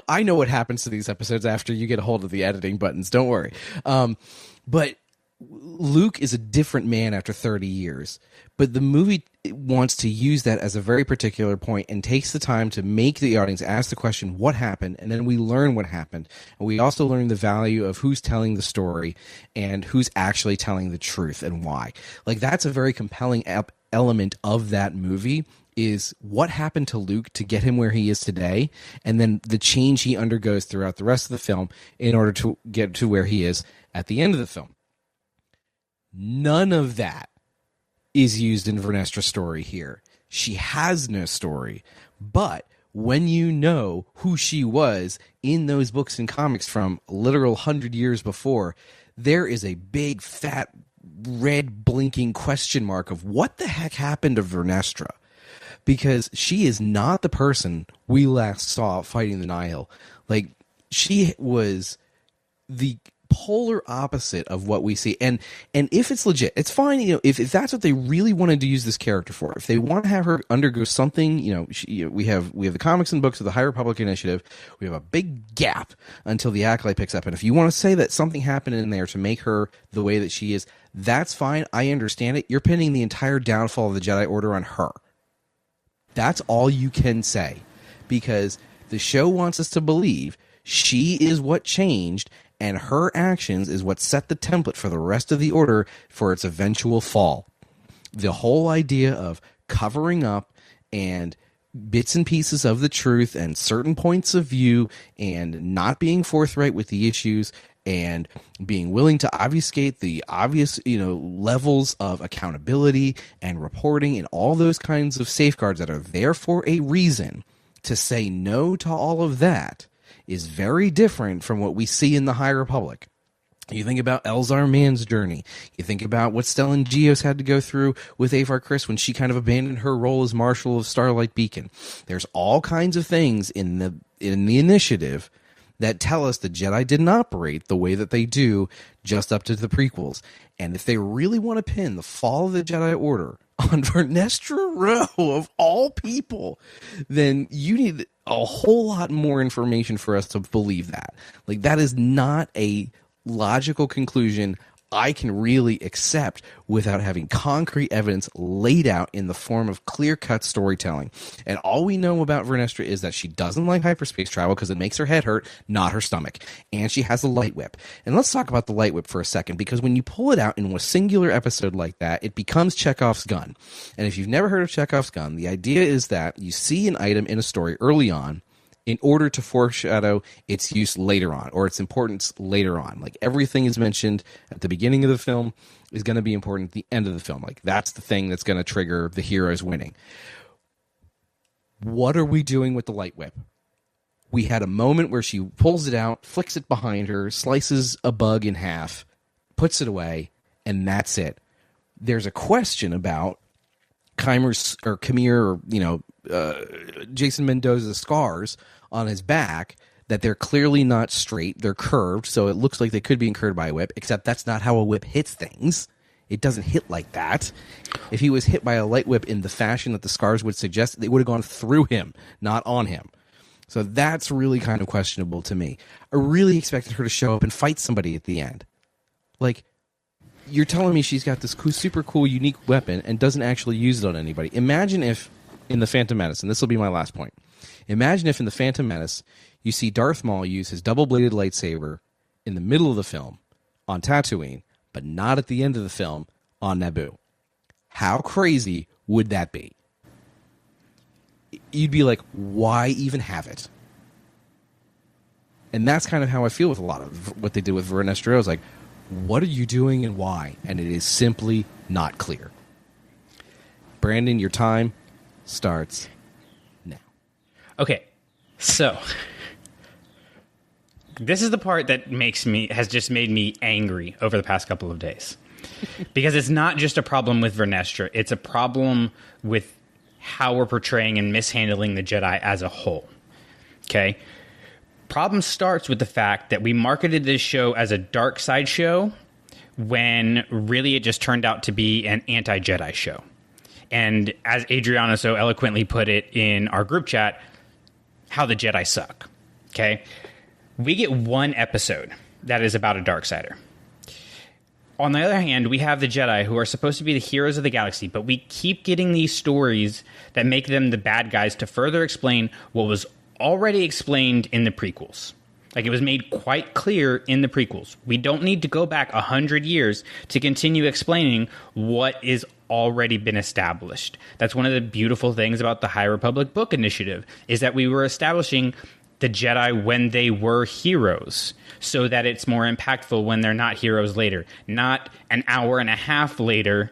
I know what happens to these episodes after you get a hold of the editing buttons. Don't worry. But Luke is a different man after 30 years. But the movie wants to use that as a very particular point and takes the time to make the audience ask the question, what happened? And then we learn what happened. And we also learn the value of who's telling the story and who's actually telling the truth and why. Like, that's a very compelling element of that movie, is what happened to Luke to get him where he is today, and then the change he undergoes throughout the rest of the film in order to get to where he is at the end of the film. None of that is used in Vernestra's story here. She has no story, but when you know who she was in those books and comics from literal 100 years before, there is a big fat red blinking question mark of what the heck happened to Vernestra, because she is not the person we last saw fighting the Nihil. Like, she was the polar opposite of what we see. And if it's legit, it's fine. You know, if that's what they really wanted to use this character for, if they want to have her undergo something, we have the comics and books of the High Republic Initiative. We have a big gap until the Acolyte picks up. And if you want to say that something happened in there to make her the way that she is, that's fine. I understand it. You're pinning the entire downfall of the Jedi Order on her. That's all you can say, because the show wants us to believe she is what changed, and her actions is what set the template for the rest of the Order for its eventual fall. The whole idea of covering up and bits and pieces of the truth and certain points of view and not being forthright with the issues and being willing to obfuscate the obvious, levels of accountability and reporting and all those kinds of safeguards that are there for a reason, to say no to all of that is very different from what we see in the High Republic. You think about Elzar Mann's journey. You think about what Stellan Gios had to go through with Avar Kriss when she kind of abandoned her role as Marshal of Starlight Beacon. There's all kinds of things in the initiative that tell us the Jedi didn't operate the way that they do just up to the prequels. And if they really want to pin the fall of the Jedi Order on Vernestra Rwoh, of all people, then you need a whole lot more information for us to believe that. Like, that is not a logical conclusion I can really accept without having concrete evidence laid out in the form of clear-cut storytelling. And all we know about Vernestra is that she doesn't like hyperspace travel because it makes her head hurt, not her stomach. And she has a light whip. And let's talk about the light whip for a second, because when you pull it out in a singular episode like that, it becomes Chekhov's gun. And if you've never heard of Chekhov's gun, the idea is that you see an item in a story early on in order to foreshadow its use later on, or its importance later on. Like, everything is mentioned at the beginning of the film is going to be important at the end of the film. Like, that's the thing that's going to trigger the heroes winning. What are we doing with the light whip? We had a moment where she pulls it out, flicks it behind her, slices a bug in half, puts it away, and that's it. There's a question about Khmer, Jason Mendoza's scars on his back, that they're clearly not straight, they're curved, so it looks like they could be incurred by a whip, except that's not how a whip hits things. It doesn't hit like that. If he was hit by a light whip in the fashion that the scars would suggest, they would have gone through him, not on him. So that's really kind of questionable to me. I really expected her to show up and fight somebody at the end. Like, you're telling me she's got this super cool, unique weapon and doesn't actually use it on anybody. Imagine if in The Phantom Menace, and this will be my last point, imagine if in The Phantom Menace you see Darth Maul use his double-bladed lightsaber in the middle of the film on Tatooine, but not at the end of the film on Naboo. How crazy would that be? You'd be like, why even have it? And that's kind of how I feel with a lot of what they did with Vernestra. I was like, what are you doing and why? And it is simply not clear. Brandon, your time starts now. Okay, so this is the part that has just made me angry over the past couple of days. Because it's not just a problem with Vernestra, it's a problem with how we're portraying and mishandling the Jedi as a whole. Okay. Problem starts with the fact that we marketed this show as a dark side show when really it just turned out to be an anti-Jedi show. And as Adriana so eloquently put it in our group chat, how the Jedi suck. Okay. We get one episode that is about a Darksider. On the other hand, we have the Jedi, who are supposed to be the heroes of the galaxy, but we keep getting these stories that make them the bad guys to further explain what was already explained in the prequels. Like, it was made quite clear in the prequels. We don't need to go back 100 years to continue explaining what is already been established. That's one of the beautiful things about the High Republic Book Initiative, is that we were establishing the Jedi when they were heroes, so that it's more impactful when they're not heroes later, not an hour and a half later,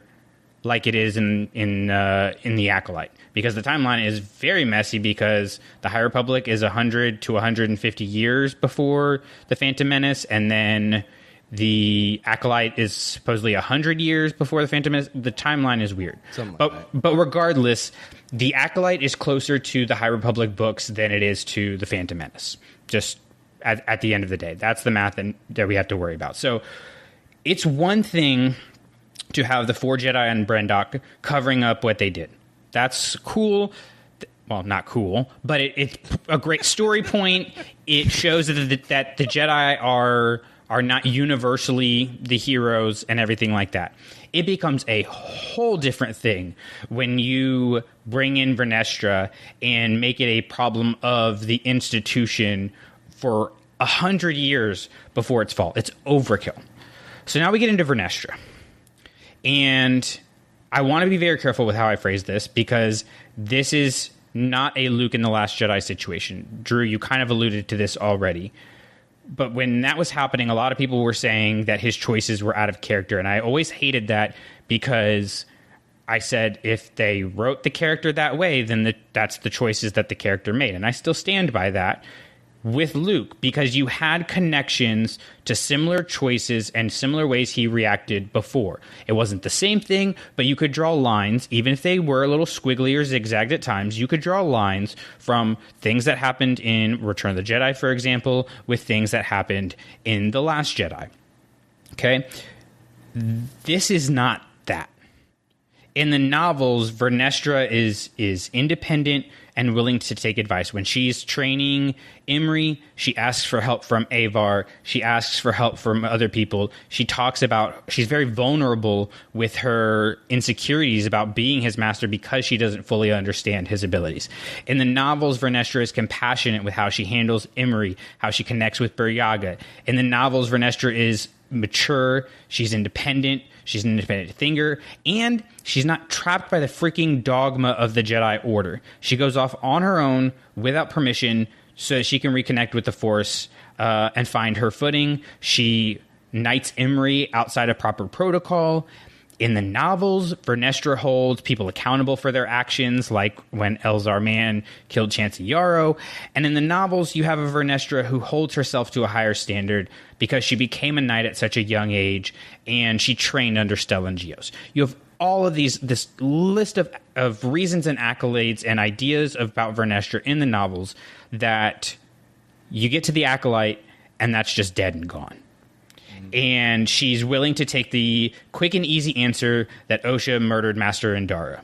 like it is in the Acolyte. Because the timeline is very messy, because the High Republic is 100 to 150 years before the Phantom Menace, and then the Acolyte is supposedly 100 years before the Phantom Menace. The timeline is weird. But regardless, the Acolyte is closer to the High Republic books than it is to the Phantom Menace. Just at the end of the day. That's the math that we have to worry about. So it's one thing to have the 4 Jedi on Brendok covering up what they did. That's cool. Well, not cool, but it's a great story point. It shows that the Jedi are not universally the heroes and everything like that. It becomes a whole different thing when you bring in Vernestra and make it a problem of the institution for 100 years before its fall. It's overkill. So now we get into Vernestra. And I want to be very careful with how I phrase this, because this is not a Luke in The Last Jedi situation. Drew, you kind of alluded to this already. But when that was happening, a lot of people were saying that his choices were out of character. And I always hated that, because I said if they wrote the character that way, then that's the choices that the character made. And I still stand by that with Luke, because you had connections to similar choices and similar ways he reacted before. It wasn't the same thing, but you could draw lines, even if they were a little squiggly or zigzagged at times. You could draw lines from things that happened in Return of the Jedi, for example, with things that happened in The Last Jedi. Okay? This is not that. In the novels, Vernestra is independent and willing to take advice. When she's training Imri, she asks for help from Avar. She asks for help from other people. She talks about, she's very vulnerable with her insecurities about being his master, because she doesn't fully understand his abilities. In the novels, Vernestra is compassionate with how she handles Imri, how she connects with Buryaga. In the novels, Vernestra is mature, she's independent, she's an independent thinker, and she's not trapped by the freaking dogma of the Jedi Order. She goes off on her own without permission so she can reconnect with the Force and find her footing. She knights Imri outside of proper protocol. In the novels, Vernestra holds people accountable for their actions, like when Elzar Mann killed Chancey Yarrow. And in the novels, you have a Vernestra who holds herself to a higher standard because she became a knight at such a young age, and she trained under Stellan Gios. You have all of this list of reasons and accolades and ideas about Vernestra in the novels that you get to the Acolyte, and that's just dead and gone. And she's willing to take the quick and easy answer that Osha murdered Master Indara.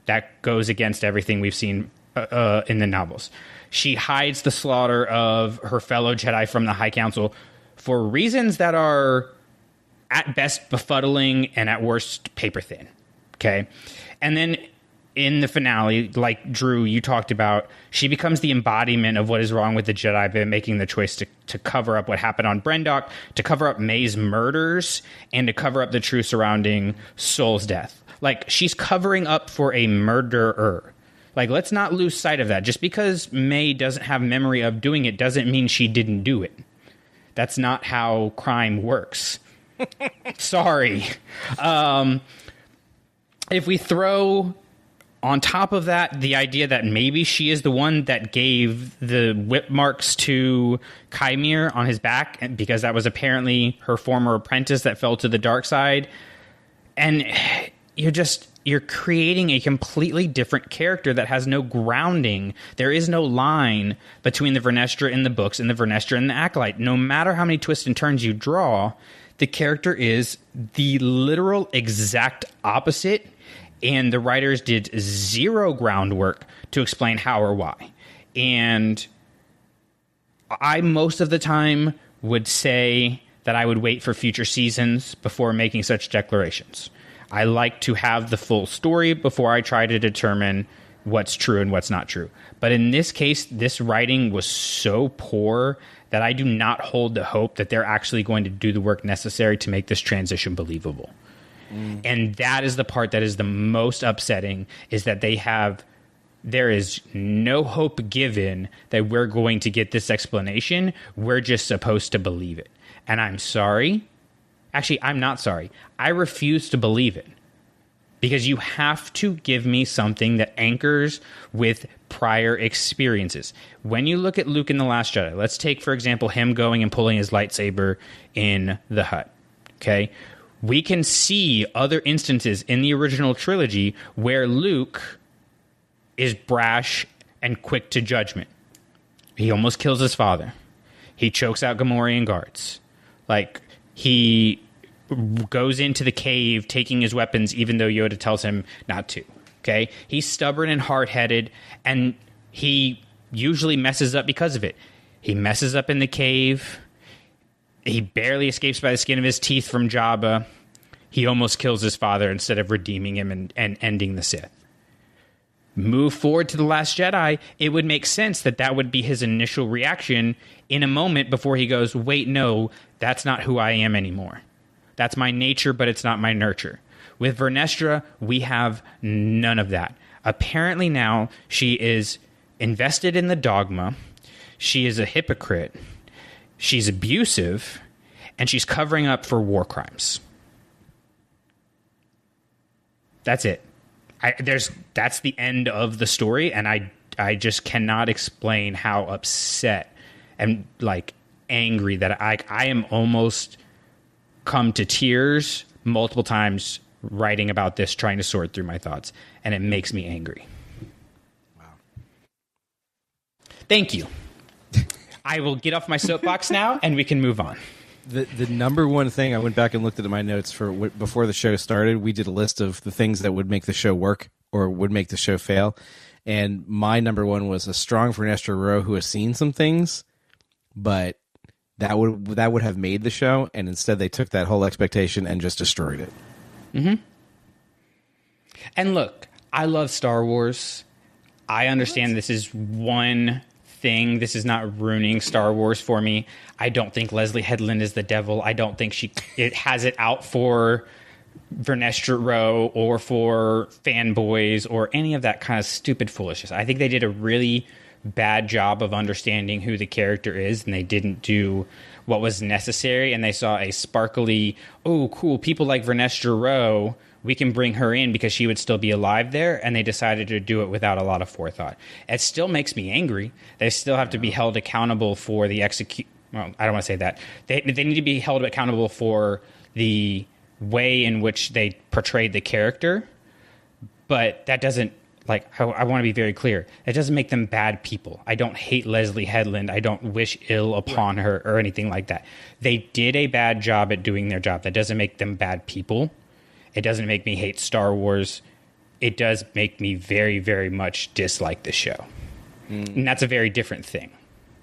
That goes against everything we've seen in the novels. She hides the slaughter of her fellow Jedi from the High Council for reasons that are at best befuddling and at worst paper thin. Okay? And then in the finale, like Drew, you talked about, she becomes the embodiment of what is wrong with the Jedi by making the choice to cover up what happened on Brendok, to cover up May's murders, and to cover up the truth surrounding Sol's death. Like, she's covering up for a murderer. Like, let's not lose sight of that. Just because May doesn't have memory of doing it doesn't mean she didn't do it. That's not how crime works. Sorry. If we throw on top of that the idea that maybe she is the one that gave the whip marks to Kymir on his back, because that was apparently her former apprentice that fell to the dark side, and you're just, you're creating a completely different character that has no grounding. There is no line between the Vernestra in the books and the Vernestra in the Acolyte. No matter how many twists and turns you draw, the character is the literal exact opposite, and the writers did zero groundwork to explain how or why. And I, most of the time, would say that I would wait for future seasons before making such declarations. I like to have the full story before I try to determine what's true and what's not true. But in this case, this writing was so poor that I do not hold the hope that they're actually going to do the work necessary to make this transition believable. And that is the part that is the most upsetting, is that there is no hope given that we're going to get this explanation. We're just supposed to believe it. And I'm sorry. Actually, I'm not sorry. I refuse to believe it. Because you have to give me something that anchors with prior experiences. When you look at Luke in The Last Jedi, let's take, for example, him going and pulling his lightsaber in the hut. Okay? We can see other instances in the original trilogy where Luke is brash and quick to judgment. He almost kills his father. He chokes out Gamorrean guards. Like, he goes into the cave taking his weapons even though Yoda tells him not to. Okay? He's stubborn and hard-headed, and he usually messes up because of it. He messes up in the cave. He barely escapes by the skin of his teeth from Jabba. He almost kills his father instead of redeeming him and ending the Sith. Move forward to The Last Jedi, it would make sense that that would be his initial reaction in a moment before he goes, wait, no, that's not who I am anymore. That's my nature, but it's not my nurture. With Vernestra, we have none of that. Apparently now she is invested in the dogma. She is a hypocrite. She's abusive, and she's covering up for war crimes. That's it. That's the end of the story, and I just cannot explain how upset and like angry that I am almost come to tears multiple times writing about this, trying to sort through my thoughts, and it makes me angry. Wow. Thank you. I will get off my soapbox now, and we can move on. The number one thing, I went back and looked at my notes for before the show started. We did a list of the things that would make the show work or would make the show fail. And my number one was a strong Vernestra Rowe who has seen some things, but that would have made the show. And instead they took that whole expectation and just destroyed it. Mm-hmm. And look, I love Star Wars. I understand this is one thing. This is not ruining Star Wars for me. I don't think Leslie Headland is the devil. I don't think it has it out for Vernestra Rowe or for fanboys or any of that kind of stupid foolishness. I think they did a really bad job of understanding who the character is, and they didn't do what was necessary, and they saw a sparkly, oh, cool, people like Vernestra Rowe, we can bring her in because she would still be alive there, and they decided to do it without a lot of forethought. It still makes me angry. They still have to be held accountable for the well, I don't want to say that. They need to be held accountable for the way in which they portrayed the character, but that doesn't, like, I want to be very clear. It doesn't make them bad people. I don't hate Leslie Headland. I don't wish ill upon her or anything like that. They did a bad job at doing their job. That doesn't make them bad people. It doesn't make me hate Star Wars. It does make me very, very much dislike the show. And that's a very different thing.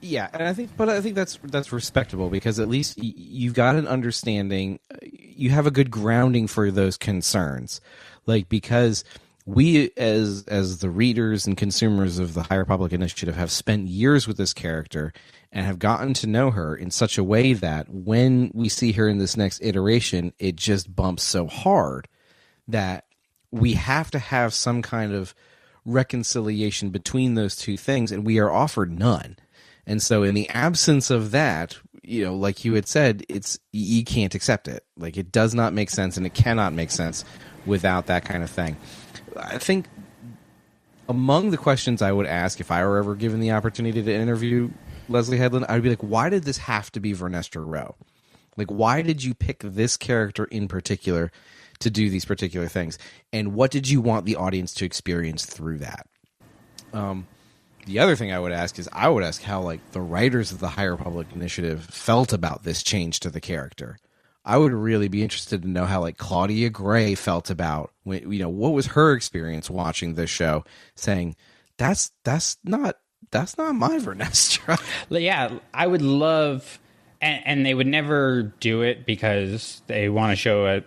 Yeah, and I think that's respectable because at least you've got an understanding. You have a good grounding for those concerns, like because we as the readers and consumers of the High Republic Initiative have spent years with this character and have gotten to know her in such a way that when we see her in this next iteration, it just bumps so hard that we have to have some kind of reconciliation between those two things, and we are offered none. And so in the absence of that, you know, like you had said, you can't accept it. Like, it does not make sense, and it cannot make sense without that kind of thing. I think among the questions I would ask if I were ever given the opportunity to interview Leslie Headland, I would be like, why did this have to be Vernestra Rowe? Like, why did you pick this character in particular to do these particular things, and what did you want the audience to experience through that? The other thing I would ask is how like the writers of the High Republic Initiative felt about this change to the character. I would really be interested to know how like Claudia Gray felt about when, what was her experience watching this show, saying that's not my Vernestra. Yeah, I would love, and they would never do it because they want to show a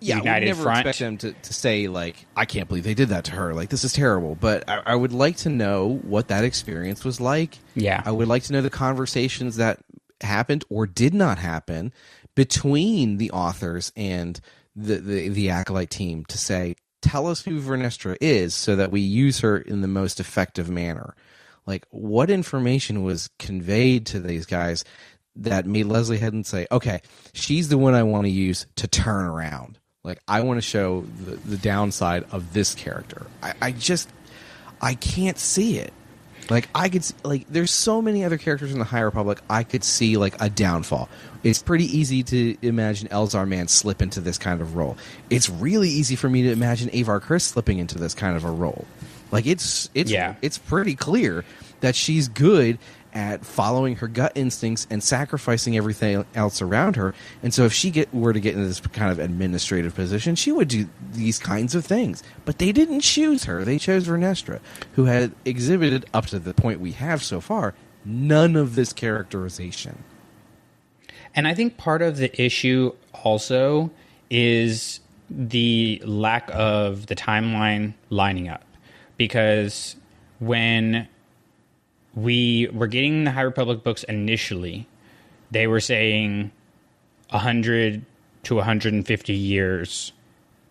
united we never front. expect them to say like, I can't believe they did that to her. Like, this is terrible. But I would like to know what that experience was like. Yeah, I would like to know the conversations that happened or did not happen between the authors and the Acolyte team to say, tell us who Vernestra is so that we use her in the most effective manner. Like, what information was conveyed to these guys that made Leslie Headland say, okay, she's the one I want to use to turn around. Like, I want to show the downside of this character. I can't see it. Like, there's so many other characters in the High Republic I could see, like, a downfall. It's pretty easy to imagine Elzar Mann slip into this kind of role. It's really easy for me to imagine Avar Kriss slipping into this kind of a role. Like, it's pretty clear that she's good at following her gut instincts and sacrificing everything else around her. And so if she were to get into this kind of administrative position, she would do these kinds of things. But they didn't choose her. They chose Vernestra, who had exhibited, up to the point we have so far, none of this characterization. And I think part of the issue also is the lack of the timeline lining up. Because when we were getting the High Republic books initially, they were saying 100 to 150 years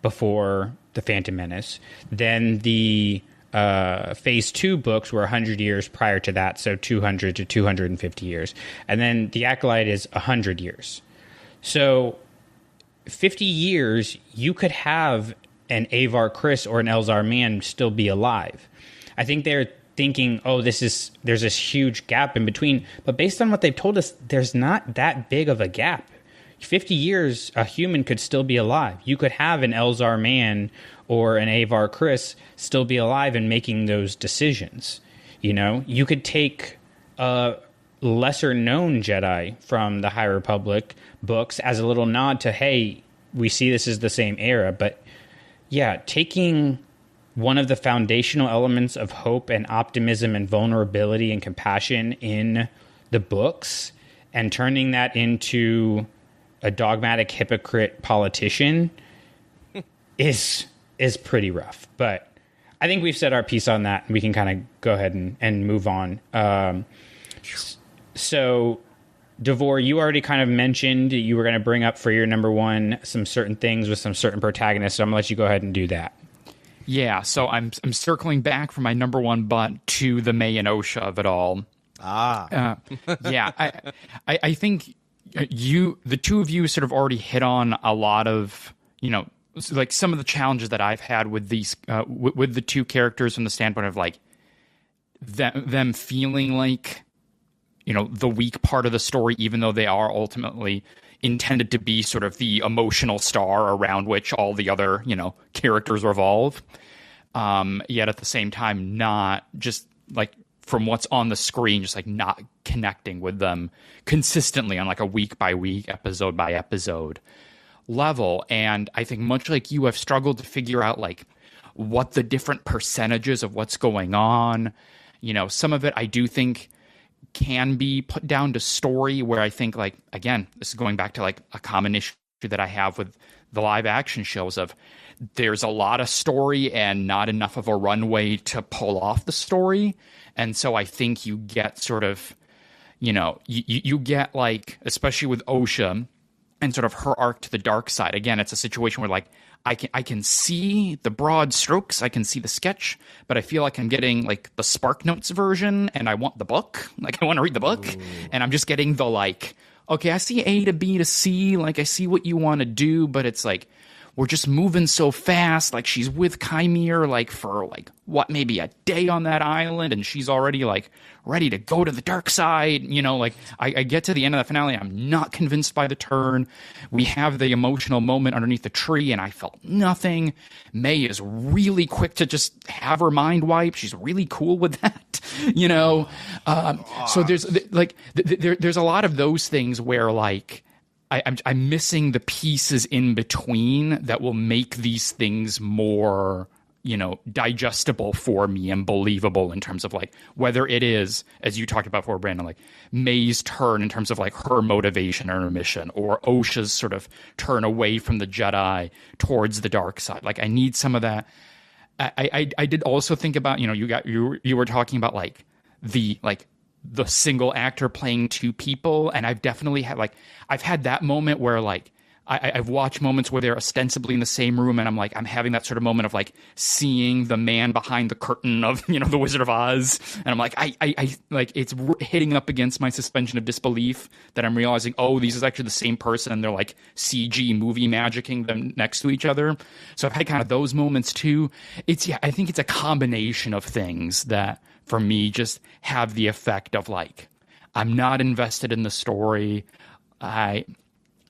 before the Phantom Menace. Then the Phase 2 books were 100 years prior to that, so 200 to 250 years. And then the Acolyte is 100 years. So 50 years, you could have an Avar Kriss or an Elzar Mann still be alive. I think they're thinking, there's this huge gap in between. But based on what they've told us, there's not that big of a gap. 50 years, a human could still be alive. You could have an Elzar Mann or an Avar Kriss still be alive and making those decisions. You could take a lesser-known Jedi from the High Republic books as a little nod to, hey, we see this as the same era. But yeah, taking one of the foundational elements of hope and optimism and vulnerability and compassion in the books and turning that into a dogmatic hypocrite politician is pretty rough. But I think we've said our piece on that, and we can kind of go ahead and move on. So, Davor, you already kind of mentioned you were going to bring up for your number one some certain things with some certain protagonists, so I'm going to let you go ahead and do that. Yeah, so I'm circling back from my number one butt to the May and Osha of it all. Yeah, I think the two of you sort of already hit on a lot of, like some of the challenges that I've had with these with the two characters from the standpoint of like them feeling like, the weak part of the story, even though they are ultimately intended to be sort of the emotional star around which all the other, characters revolve. Yet at the same time, not just like from what's on the screen, just like not connecting with them consistently on like a week by week, episode by episode level. And I think much like you have struggled to figure out like what the different percentages of what's going on, some of it I do think can be put down to story, where I think, like, again, this is going back to like a common issue that I have with the live action shows of there's a lot of story and not enough of a runway to pull off the story. And so I think you get sort of, you get like, especially with Osha and sort of her arc to the dark side. Again, it's a situation where like I can see the broad strokes, I can see the sketch, but I feel like I'm getting like the Spark Notes version, and I want the book. Like I want to read the book. Ooh. And I'm just getting the like, okay, I see A to B to C, like I see what you want to do, but it's like we're just moving so fast. Like, she's with Chimere, like, for, like, what, maybe a day on that island, and she's already, like, ready to go to the dark side. You know, like, I get to the end of the finale, I'm not convinced by the turn. We have the emotional moment underneath the tree, and I felt nothing. May is really quick to just have her mind wiped. She's really cool with that, you know? So there's, like, there's a lot of those things where, like, I'm missing the pieces in between that will make these things more, you know, digestible for me and believable in terms of, like, whether it is, as you talked about before, Brandon, like May's turn in terms of, like, her motivation or her mission, or Osha's sort of turn away from the Jedi towards the dark side. Like, I need some of that. I did also think about, you know, you were talking about, like, the single actor playing two people, and I've definitely had, like, I've had that moment where, like, I've watched moments where they're ostensibly in the same room, and I'm having that sort of moment of, like, seeing the man behind the curtain of, you know, the Wizard of Oz, and I'm like, I like, it's hitting up against my suspension of disbelief that I'm realizing, oh, these is actually the same person, and they're, like, CG movie magicking them next to each other. So I've had kind of those moments too. I think it's a combination of things that, for me, just have the effect of, like, I'm not invested in the story.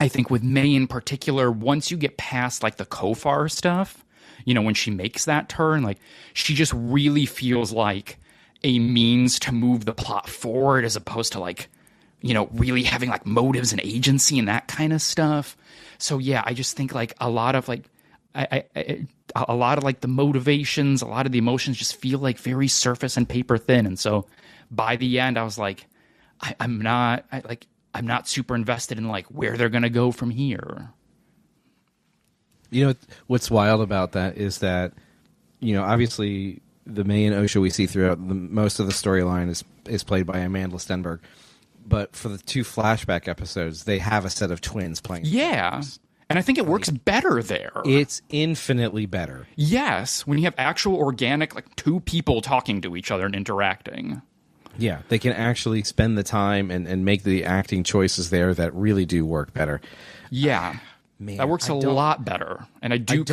I think with May in particular, once you get past, like, the Kofar stuff, you know, when she makes that turn, like, she just really feels like a means to move the plot forward, as opposed to, like, you know, really having, like, motives and agency and that kind of stuff. So yeah, I just think, like, a lot of, like, a lot of, like, the motivations, a lot of the emotions just feel, like, very surface and paper thin. And so by the end, I was like, I'm not super invested in, like, where they're going to go from here. You know, what's wild about that is that, you know, obviously the May and Osha we see throughout most of the storyline is played by Amanda Stenberg. But for the two flashback episodes, they have a set of twins playing. Yeah. And I think it works better there. It's infinitely better. Yes. When you have actual organic, like, two people talking to each other and interacting. Yeah, they can actually spend the time and make the acting choices there that really do work better. Yeah, man, that works a lot better. And I do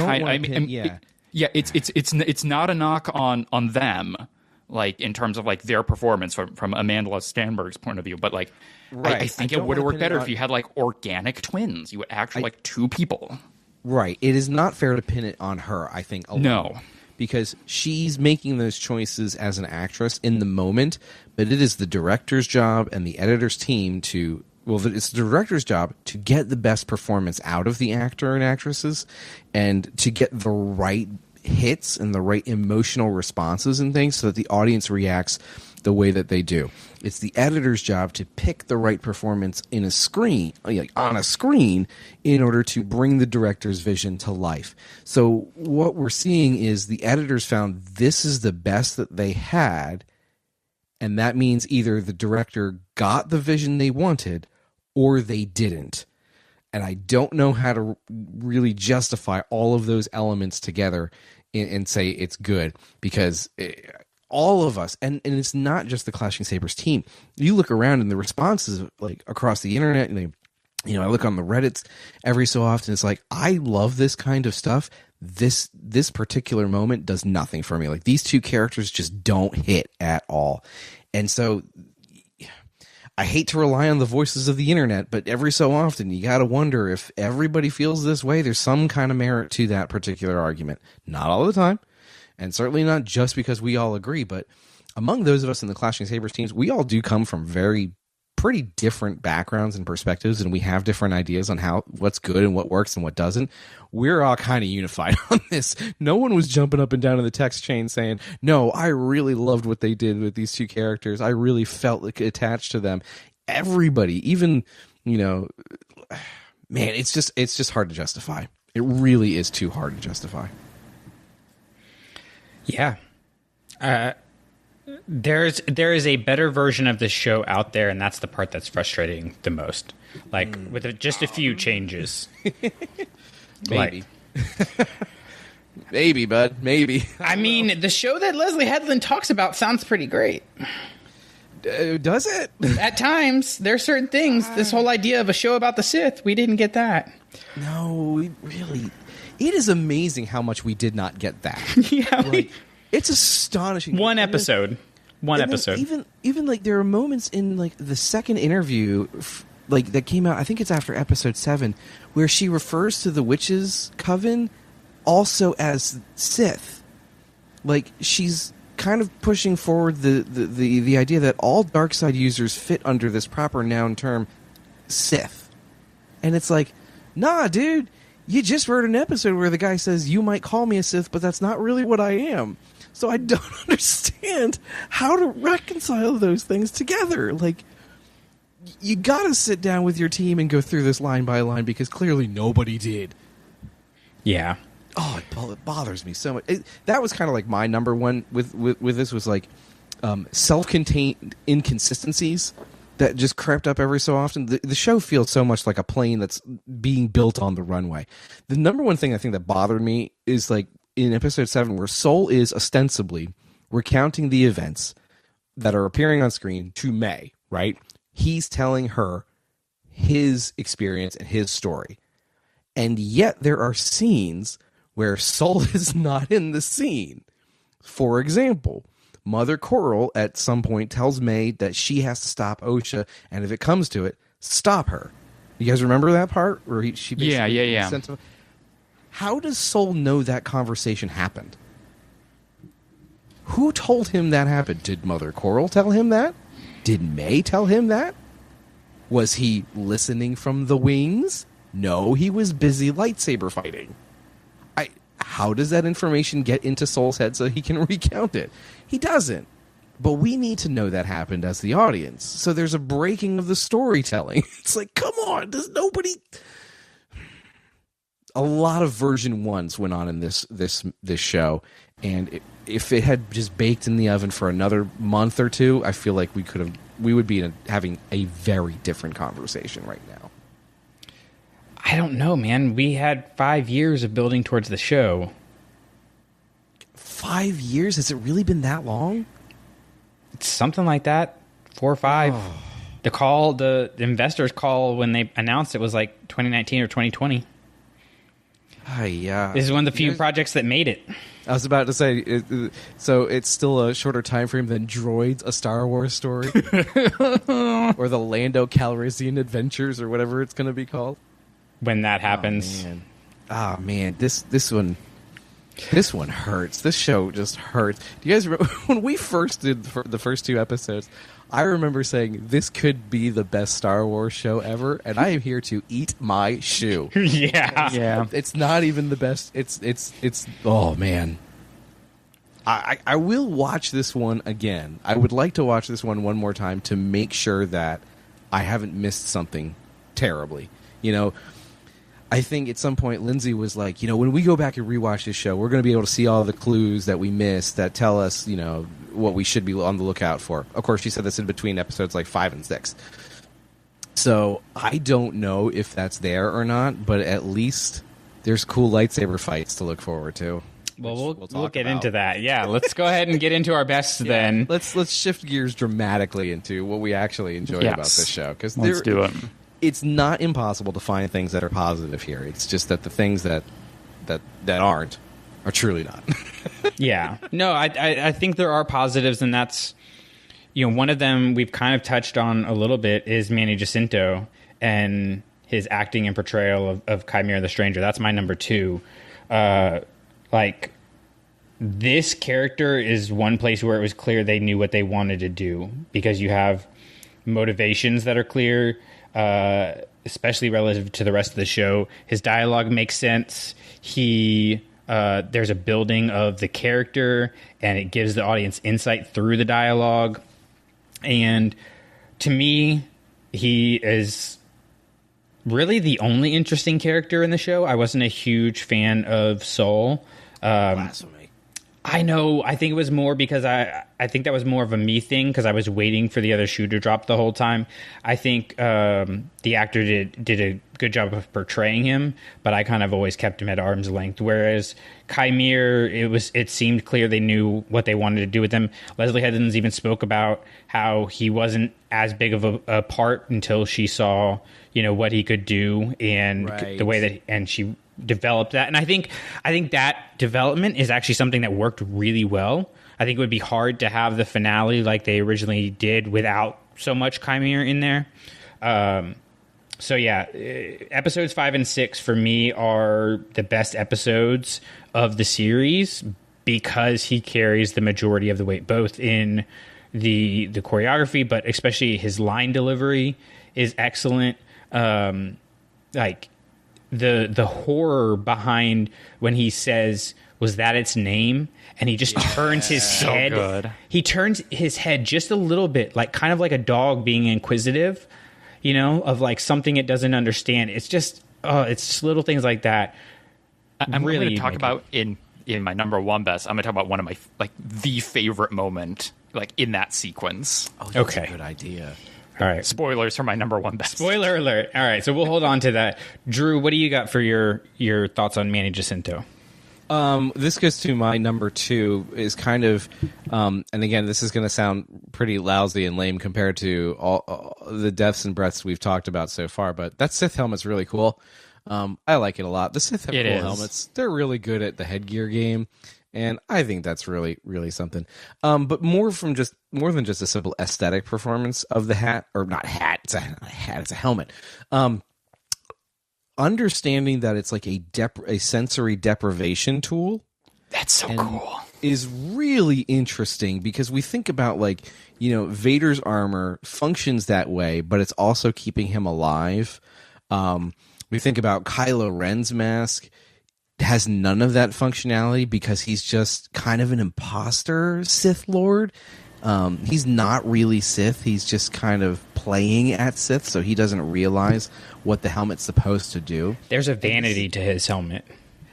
it's not a knock on them, like, in terms of, like, their performance from Amanda Stenberg's point of view, but, like, right. I think it would have worked better if you had, like, organic twins. You would actually, like, two people. Right. It is not fair to pin it on her, I think, alone. No. Because she's making those choices as an actress in the moment, but it is the director's job and the editor's team to, well, it's the director's job to get the best performance out of the actor and actresses, and to get the right hits and the right emotional responses and things so that the audience reacts the way that they do. It's the editor's job to pick the right performance in a screen, like on a screen, in order to bring the director's vision to life. So what we're seeing is the editors found this is the best that they had, and that means either the director got the vision they wanted or they didn't. And I don't know how to really justify all of those elements together and say it's good, because all of us, and it's not just the Clashing Sabers team. You look around and the responses, like, across the internet, and you know, I look on the Reddits every so often. It's like, I love this kind of stuff. This particular moment does nothing for me. Like, these two characters just don't hit at all. And so I hate to rely on the voices of the internet, but every so often you got to wonder if everybody feels this way. There's some kind of merit to that particular argument. Not all the time. And certainly not just because we all agree, but among those of us in the Clashing Sabers teams, we all do come from pretty different backgrounds and perspectives, and we have different ideas on what's good and what works and what doesn't. We're all kind of unified on this. No one was jumping up and down in the text chain saying, no, I really loved what they did with these two characters. I really felt like attached to them. Everybody, even, you know, man, it's just hard to justify. It really is too hard to justify. Yeah. There is a better version of this show out there, and that's the part that's frustrating the most. Like, with just a few changes. Maybe. Maybe, bud. Maybe. I mean, the show that Leslie Headland talks about sounds pretty great. Does it? At times. There are certain things. This whole idea of a show about the Sith, we didn't get that. No, we really... It is amazing how much we did not get that. Yeah, Like, it's astonishing. one And then- episode. One and then episode. Even like there are moments in like the second interview, like that came out. I think it's after episode 7, where she refers to the witches' coven also as Sith. Like she's kind of pushing forward the idea that all dark side users fit under this proper noun term, Sith. And it's like, nah, dude, you just wrote an episode where the guy says you might call me a Sith, but that's not really what I am. So I don't understand how to reconcile those things together. Like, you gotta sit down with your team and go through this line by line because clearly nobody did. Yeah. Oh, it bothers me so much. That was kind of like my number one with this was like self-contained inconsistencies that just crept up every so often. The show feels so much like a plane that's being built on the runway. The number one thing I think that bothered me is like in episode 7 where Sol is ostensibly recounting the events that are appearing on screen to May, right? He's telling her his experience and his story. And yet there are scenes where Sol is not in the scene. For example, Mother Coral at some point tells May that she has to stop OSHA, and if it comes to it, stop her. You guys remember that part? Where she basically Yeah. sent him- How does Sol know that conversation happened? Who told him that happened? Did Mother Coral tell him that? Did May tell him that? Was he listening from the wings? No, he was busy lightsaber fighting. How does that information get into Sol's head so he can recount it? He doesn't. But we need to know that happened as the audience. So there's a breaking of the storytelling. It's like, come on, does nobody... A lot of version 1s went on in this show, and if it had just baked in the oven for another month or two, I feel like we would be having a very different conversation right now. I don't know, man. We had 5 years of building towards the show. 5 years? Has it really been that long? It's something like that. 4 or 5. Oh. The investors' call when they announced it was like 2019 or 2020. Yeah. This is one of the few projects that made it. I was about to say, so it's still a shorter time frame than Droids, a Star Wars story, or the Lando Calrissian Adventures, or whatever it's going to be called. When that happens, oh man, this one hurts. This show just hurts. Do you guys remember when we first did the first 2 episodes? I remember saying this could be the best Star Wars show ever, and I am here to eat my shoe. yeah. It's not even the best. It's. Oh man. I will watch this one again. I would like to watch this one more time to make sure that I haven't missed something terribly. You know, I think at some point Lindsay was like, you know, when we go back and rewatch this show, we're going to be able to see all the clues that we missed that tell us, you know, what we should be on the lookout for. Of course, she said this in between episodes like 5 and 6. So I don't know if that's there or not, but at least there's cool lightsaber fights to look forward to. Well, we'll get into that. Yeah, let's go ahead and get into our best then. Let's shift gears dramatically into what we actually enjoy about this show, because let's do it. It's not impossible to find things that are positive here. It's just that the things that aren't are truly not. Yeah. No, I think there are positives, and that's, you know, one of them we've kind of touched on a little bit is Manny Jacinto and his acting and portrayal of Chimera the Stranger. That's my number 2. Like, this character is one place where it was clear they knew what they wanted to do, because you have motivations that are clear, especially relative to the rest of the show. His dialogue makes sense. There's a building of the character, and it gives the audience insight through the dialogue. And to me, he is really the only interesting character in the show. I wasn't a huge fan of Sol. Blasphemy. I know. I think it was more because I think that was more of a me thing, because I was waiting for the other shoe to drop the whole time. I think the actor did a good job of portraying him, but I kind of always kept him at arm's length. Whereas Chimera, it seemed clear they knew what they wanted to do with him. Leslie Headlands even spoke about how he wasn't as big of a part until she saw, you know, what he could do, and the way that, and she developed that. And I think that development is actually something that worked really well. I think it would be hard to have the finale like they originally did without so much Chimera in there. So yeah, episodes 5 and 6 for me are the best episodes of the series because he carries the majority of the weight, both in the choreography, but especially his line delivery is excellent. Like the horror behind when he says, "Was that its name?" And he just turns his head. Good. He turns his head just a little bit, like kind of like a dog being inquisitive, you know, of like something it doesn't understand. It's just, it's just little things like that. I'm really going to talk about in my number one best. I'm going to talk about one of my the favorite moment in that sequence. Oh, that's a good idea. All right. Spoilers for my number one best. Spoiler alert. All right, so we'll hold on to that. Drew, what do you got for your thoughts on Manny Jacinto? This goes to my number 2 is kind of, and again, this is going to sound pretty lousy and lame compared to all the deaths and breaths we've talked about so far, but that Sith helmet's really cool. I like it a a lot. The Sith have cool helmets. They're really good at the headgear game, and I think that's really, really something. But more than just a simple aesthetic performance of the hat, or not hat, it's not a hat, it's a helmet. Understanding that it's like a sensory deprivation tool. That's so cool. Is really interesting because we think about Vader's armor functions that way, but it's also keeping him alive. We think about Kylo Ren's mask has none of that functionality because he's just kind of an imposter Sith Lord. He's not really Sith. He's just kind of playing at Sith, so he doesn't realize what the helmet's supposed to do. There's a vanity to his helmet.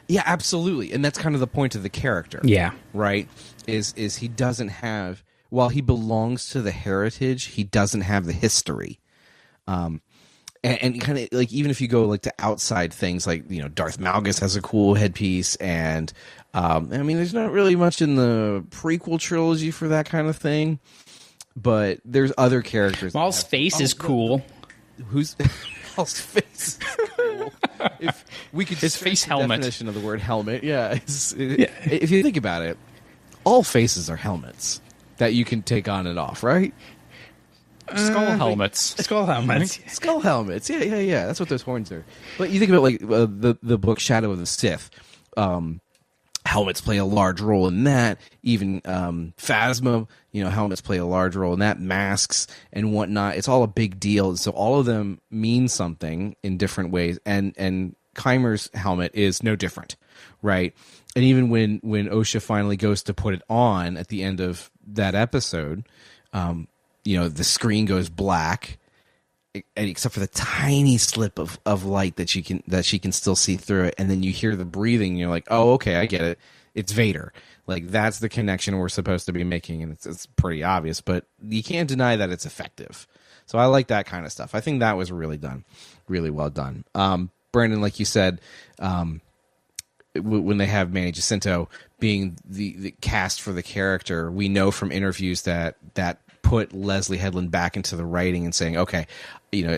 Yeah, absolutely. And that's kind of the point of the character. Yeah. Right? Is he doesn't have, while he belongs to the heritage, he doesn't have the history. And kind of even if you go to outside things Darth Malgus has a cool headpiece, and there's not really much in the prequel trilogy for that kind of thing, but there's other characters. Maul's face is cool. Who's Maul's face? Is cool. If we could his face helmet definition of the word helmet, if you think about it, all faces are helmets that you can take on and off, right? Skull helmets. Skull helmets. Skull helmets. Yeah. That's what those horns are. But you think about the book Shadow of the Sith. Helmets play a large role in that. Even Phasma, helmets play a large role in that. Masks and whatnot. It's all a big deal. So all of them mean something in different ways. And Chimer's helmet is no different, right? And even when Osha finally goes to put it on at the end of that episode, the screen goes black, except for the tiny slip of light that she can still see through it, and then you hear the breathing. And you're like, oh, okay, I get it. It's Vader. That's the connection we're supposed to be making, and it's pretty obvious. But you can't deny that it's effective. So I like that kind of stuff. I think that was really well done. Brandon, like you said, when they have Manny Jacinto being the cast for the character, we know from interviews that put Leslie Headland back into the writing and saying, okay,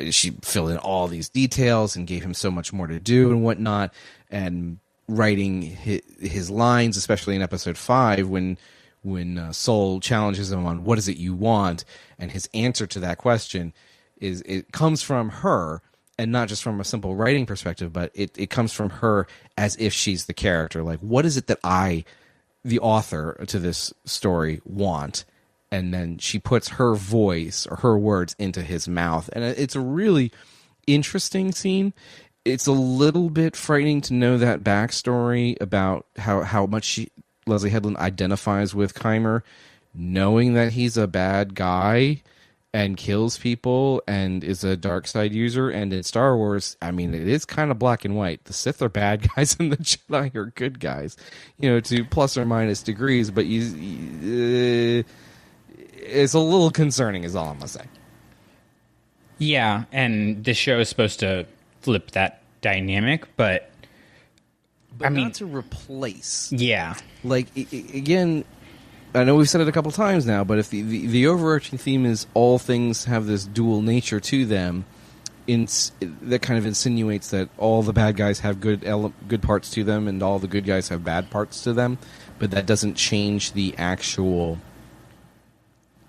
she filled in all these details and gave him so much more to do and whatnot, and writing his lines, especially in episode 5 when Soul challenges him on what is it you want, and his answer to that question it comes from her, and not just from a simple writing perspective, but it comes from her as if she's the character. What is it that I, the author to this story, want? And then she puts her voice or her words into his mouth. And it's a really interesting scene. It's a little bit frightening to know that backstory about how much Leslie Headland identifies with Chimer, knowing that he's a bad guy and kills people and is a dark side user. And in Star Wars, it is kind of black and white. The Sith are bad guys and the Jedi are good guys, to plus or minus degrees. But it's a little concerning is all I'm going to say. Yeah, and this show is supposed to flip that dynamic, but not to replace. Yeah. Again, I know we've said it a couple times now, but if the overarching theme is all things have this dual nature to them, that kind of insinuates that all the bad guys have good parts to them and all the good guys have bad parts to them, but that doesn't change the actual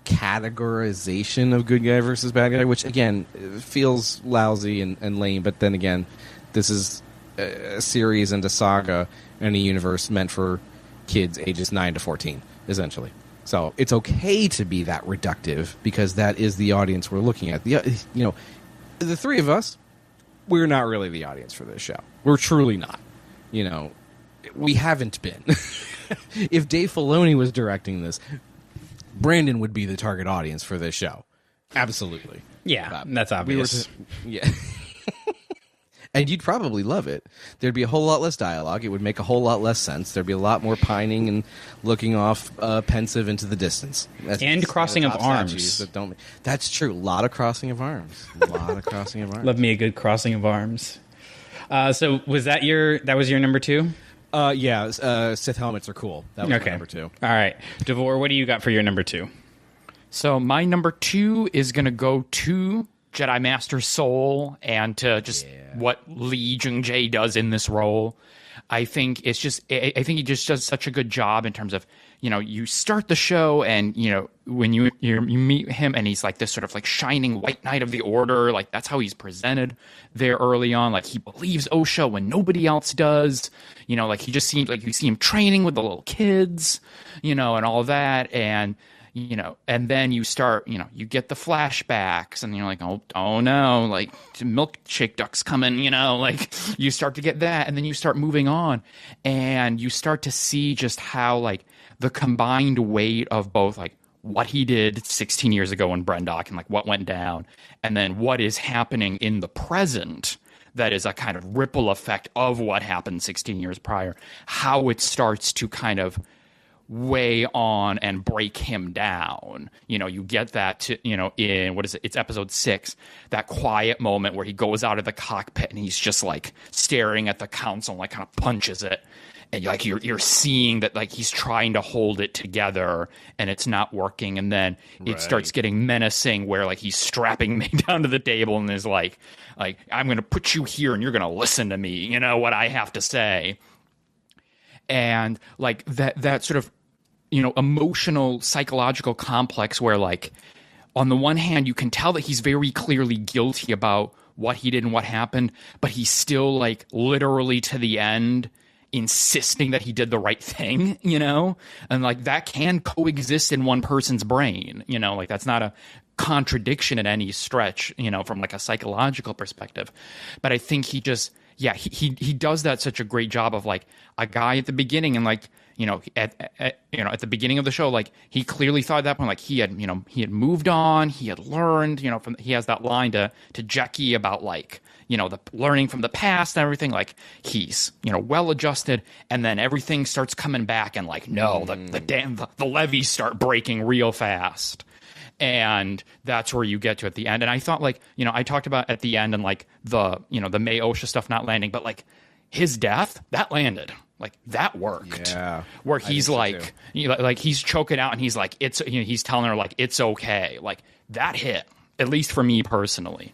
categorization of good guy versus bad guy, which again feels lousy and lame. But then again, this is a series and a saga and a universe meant for kids ages 9 to 14, essentially. So it's okay to be that reductive because that is the audience we're looking at. The three of us, we're not really the audience for this show. We're truly not. We haven't been. If Dave Filoni was directing this, Brandon would be the target audience for this show. Absolutely. Yeah, that's obvious. Yeah. And you'd probably love it. There'd be a whole lot less dialogue. It would make a whole lot less sense. There'd be a lot more pining and looking off pensive into the distance. And crossing of arms. That's true. A lot of crossing of arms. Love me a good crossing of arms. So was that was your number 2? Yeah, Sith helmets are cool. That was my number 2. All right. Davor, what do you got for your number 2? So my number 2 is going to go to Jedi Master Soul and to just what Lee Jung-jae does in this role. I think he just does such a good job in terms of, you start the show and, when you meet him and he's like this sort of like shining white knight of the order, like that's how he's presented there early on. Like he believes Osha when nobody else does, like he just seems like you see him training with the little kids, and all that. And, and then you start, you get the flashbacks and you're like, oh no, like milkshake duck's coming, like you start to get that. And then you start moving on and you start to see just how like the combined weight of both like what he did 16 years ago in Brendok and like what went down and then what is happening in the present that is a kind of ripple effect of what happened 16 years prior, how it starts to kind of weigh on and break him down. You get that to, in what is it? It's episode 6, that quiet moment where he goes out of the cockpit and he's just like staring at the console and like kind of punches it. And like you're seeing that like he's trying to hold it together and it's not working. And then it starts getting menacing where like he's strapping me down to the table and is like I'm going to put you here and you're going to listen to me, what I have to say. And like that sort of, emotional, psychological complex where like on the one hand, you can tell that he's very clearly guilty about what he did and what happened, but he's still like literally to the end insisting that he did the right thing, and like that can coexist in one person's brain, like that's not a contradiction in any stretch, from like a psychological perspective. But I think he just, he does that such a great job of like a guy at the beginning and like, at the beginning of the show, like he clearly thought at that point, like he had moved on, he had learned, he has that line to Jackie about like, the learning from the past and everything, like he's, well adjusted, and then everything starts coming back and like, no, the levees start breaking real fast. And that's where you get to at the end. And I thought like, I talked about at the end and like the May Osha stuff not landing, but like his death, that landed. Like that worked. Yeah. Where he's like, like he's choking out and he's like, he's telling her like, it's okay. Like that hit, at least for me personally.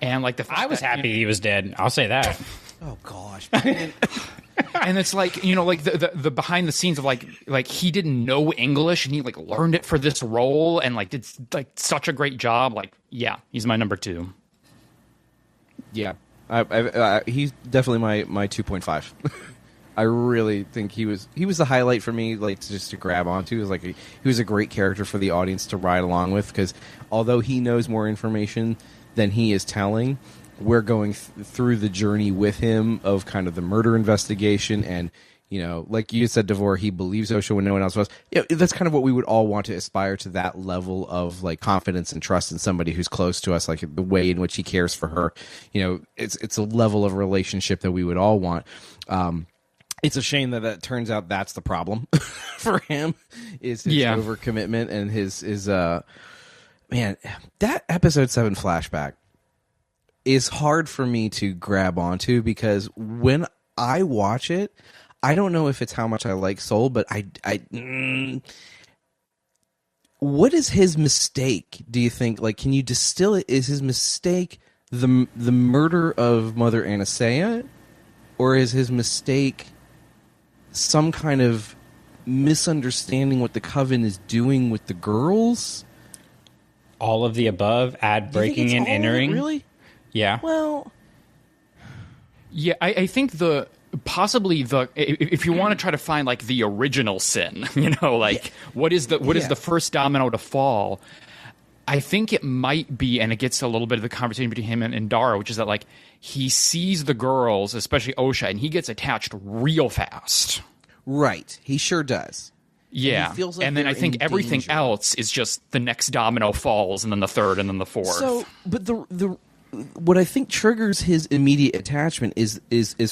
And like I was happy he was dead. I'll say that. Oh gosh. And it's like, like the behind the scenes of like he didn't know English and he like learned it for this role and like did like such a great job. Like, yeah, he's my number 2. Yeah. He's definitely my 2.5. I really think he was the highlight for me, like just to grab onto. It was like he was a great character for the audience to ride along with because although he knows more information than he is telling, we're going through the journey with him of kind of the murder investigation and like you said, Davor, he believes Osha when no one else was. Yeah, that's kind of what we would all want to aspire to, that level of like confidence and trust in somebody who's close to us, like the way in which he cares for her. It's a level of relationship that we would all want. It's a shame that turns out that's the problem for him is his overcommitment and his man, that episode 7 flashback is hard for me to grab onto because when I watch it, I don't know if it's how much I like Soul, but what is his mistake, do you think? Like, can you distill it? Is his mistake the murder of Mother Anastasia, or is his mistake some kind of misunderstanding what the Coven is doing with the girls? All of the above, add breaking and entering. Really? Yeah. Well, Yeah, I think if you want to try to find like the original sin, what is the first domino to fall? I think it might be, and it gets a little bit of the conversation between him and Dara, which is that like he sees the girls, especially Osha, and he gets attached real fast. right. He sure does. Yeah, And he feels like and then they're I think in everything danger. else is just the next domino falls, and then the third, and then the fourth. So, but the what I think triggers his immediate attachment is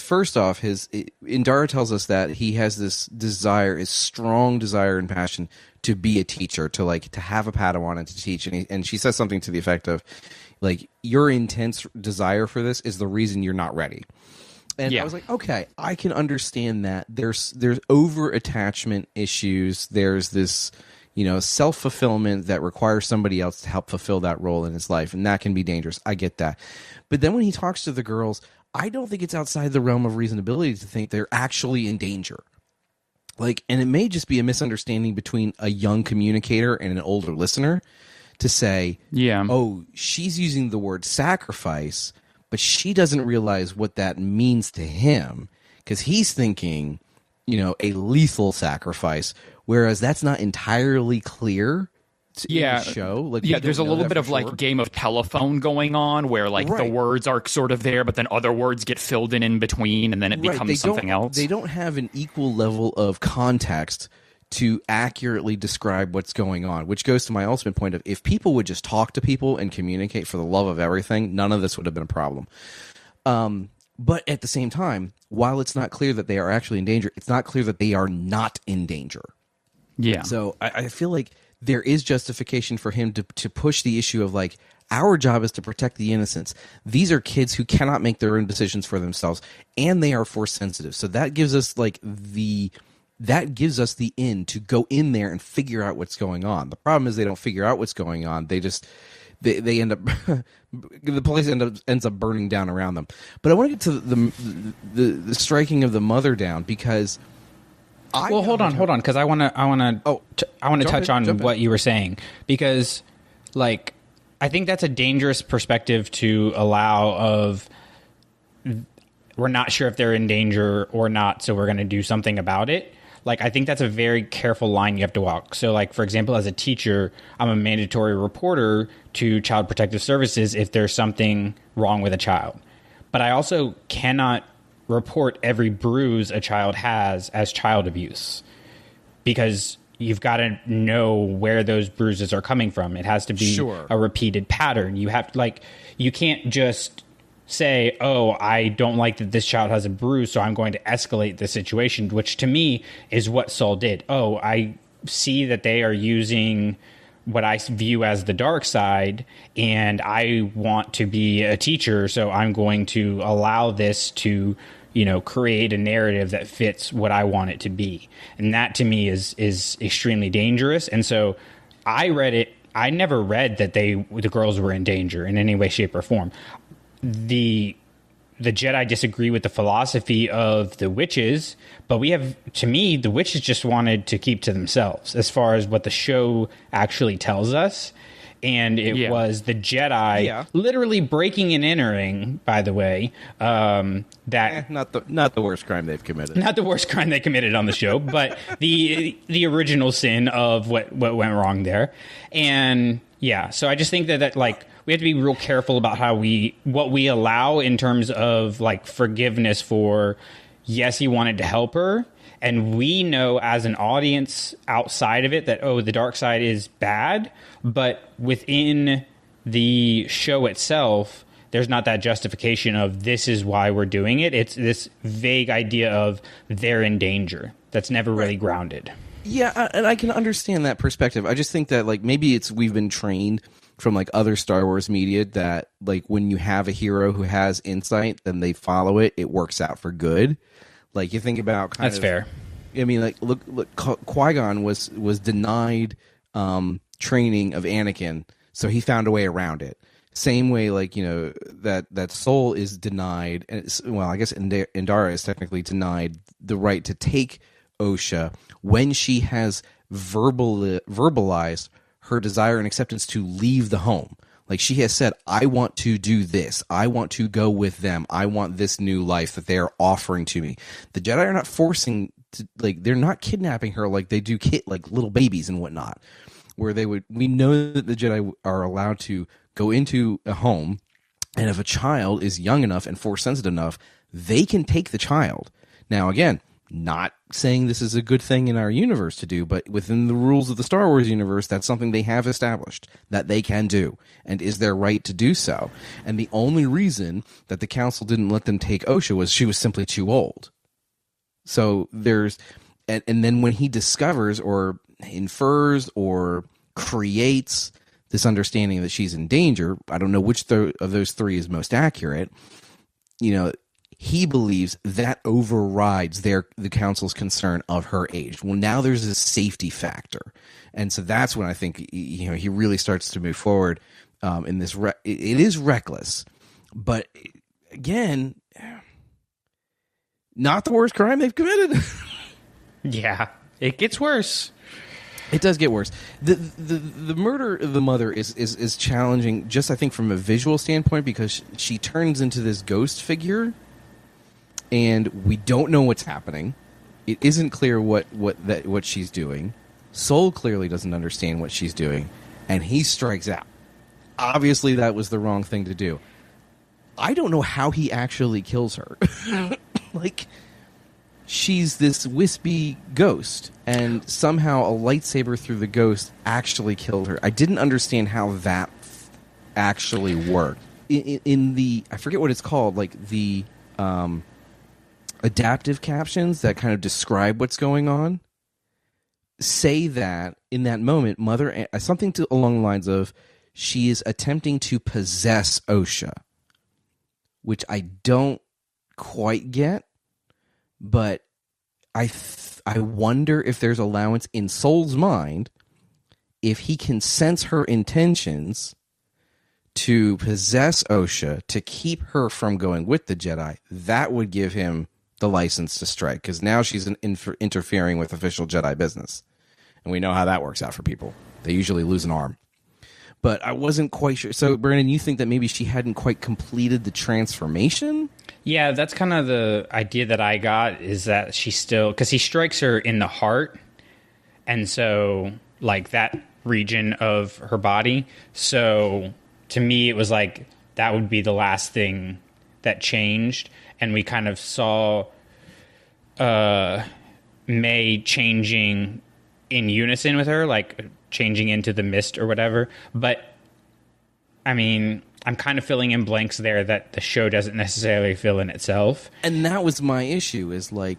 first off Indara tells us that he has this desire, his strong desire and passion to be a teacher, to have a Padawan and to teach, and she says something to the effect of like, your intense desire for this is the reason you're not ready. And I was like, okay, I can understand that. There's over attachment issues. There's this, self-fulfillment that requires somebody else to help fulfill that role in his life, and that can be dangerous. I get that. But then when he talks to the girls, I don't think it's outside the realm of reasonability to think they're actually in danger. And it may just be a misunderstanding between a young communicator and an older listener to say, oh, she's using the word sacrifice, but she doesn't realize what that means to him, because he's thinking, a lethal sacrifice, whereas that's not entirely clear in the show. There's a little bit of like game of telephone going on where the words are sort of there, but then other words get filled in between, and then it becomes something else. They don't have an equal level of context to accurately describe what's going on, which goes to my ultimate point of, if people would just talk to people and communicate for the love of everything, none of this would have been a problem. But at the same time, while it's not clear that they are actually in danger, it's not clear that they are not in danger. Yeah. So I feel like there is justification for him to push the issue of our job is to protect the innocents. These are kids who cannot make their own decisions for themselves, and they are force sensitive. So that gives us the in to go in there and figure out what's going on. The problem is they don't figure out what's going on. They just they end up the place ends up burning down around them. But I want to get to the striking of the mother down, because hold on, because I want to touch on what you were saying, because I think that's a dangerous perspective to allow of, we're not sure if they're in danger or not, so we're going to do something about it. I think that's a very careful line you have to walk. So, for example, as a teacher, I'm a mandatory reporter to Child Protective Services if there's something wrong with a child. But I also cannot report every bruise a child has as child abuse, because you've got to know where those bruises are coming from. It has to be a repeated pattern. You have you can't just say, oh, I don't like that this child has a bruise, so I'm going to escalate the situation, which to me is what Saul did. Oh, I see that they are using what I view as the dark side, and I want to be a teacher, so I'm going to allow this to, create a narrative that fits what I want it to be. And that to me is extremely dangerous. And so I never read that the girls were in danger in any way, shape, or form. The Jedi disagree with the philosophy of the witches, but the witches just wanted to keep to themselves as far as what the show actually tells us. And it was the Jedi literally breaking and entering, by the way, that not the worst crime they've committed. Not the worst crime they committed on the show, but the original sin of what went wrong there. And so I just think that we have to be real careful about what we allow in terms of forgiveness for, yes, he wanted to help her. And we know as an audience outside of it that, oh, the dark side is bad. But within the show itself, there's not that justification of this is why we're doing it. It's this vague idea of they're in danger that's never really grounded. Yeah, and I can understand that perspective. I just think that maybe we've been trained from other Star Wars media that when you have a hero who has insight, then they follow it. It works out for good. You think about that's fair. I mean, look, Qui-Gon was denied training of Anakin, so he found a way around it. Same way, like, that Soul is denied, and I guess Indara is technically denied the right to take Osha when she has verbalized her desire and acceptance to leave the home. Like, she has said, I want to do this. I want to go with them. I want this new life that they are offering to me. The Jedi are not forcing, they're not kidnapping her like they do like little babies and whatnot, where we know that the Jedi are allowed to go into a home, and if a child is young enough and force sensitive enough, they can take the child. Now, again, not saying this is a good thing in our universe to do, but within the rules of the Star Wars universe, that's something they have established that they can do, and is their right to do so. And the only reason that the council didn't let them take Osha was she was simply too old. So and then when he discovers or infers or creates this understanding that she's in danger, I don't know which of those three is most accurate, he believes that overrides the council's concern of her age. Well, now there's a safety factor. And so that's when I think, he really starts to move forward in this. It is reckless, but again, not the worst crime they've committed. Yeah, it gets worse. It does get worse. The murder of the mother is challenging, just I think from a visual standpoint, because she turns into this ghost figure, and we don't know what's happening. It isn't clear what she's doing. Soul clearly doesn't understand what she's doing, and he strikes out. Obviously, that was the wrong thing to do. I don't know how he actually kills her. She's this wispy ghost, and somehow a lightsaber through the ghost actually killed her. I didn't understand how that actually worked. In the, I forget what it's called, like the adaptive captions that kind of describe what's going on, say that in that moment, something along the lines of, she is attempting to possess Osha, which I don't quite get. But I wonder if there's allowance in Soul's mind, if he can sense her intentions to possess Osha, to keep her from going with the Jedi, that would give him the license to strike, because now she's interfering with official Jedi business. And we know how that works out for people. They usually lose an arm. But I wasn't quite sure. So, Brandon, you think that maybe she hadn't quite completed the transformation? Yeah, that's kind of the idea that I got, is that she's still, because he strikes her in the heart, and so like that region of her body. So to me, it was like that would be the last thing that changed, and we kind of saw May changing in unison with her, like changing into the mist or whatever. But I mean, I'm kind of filling in blanks there that the show doesn't necessarily fill in itself. And that was my issue, is like,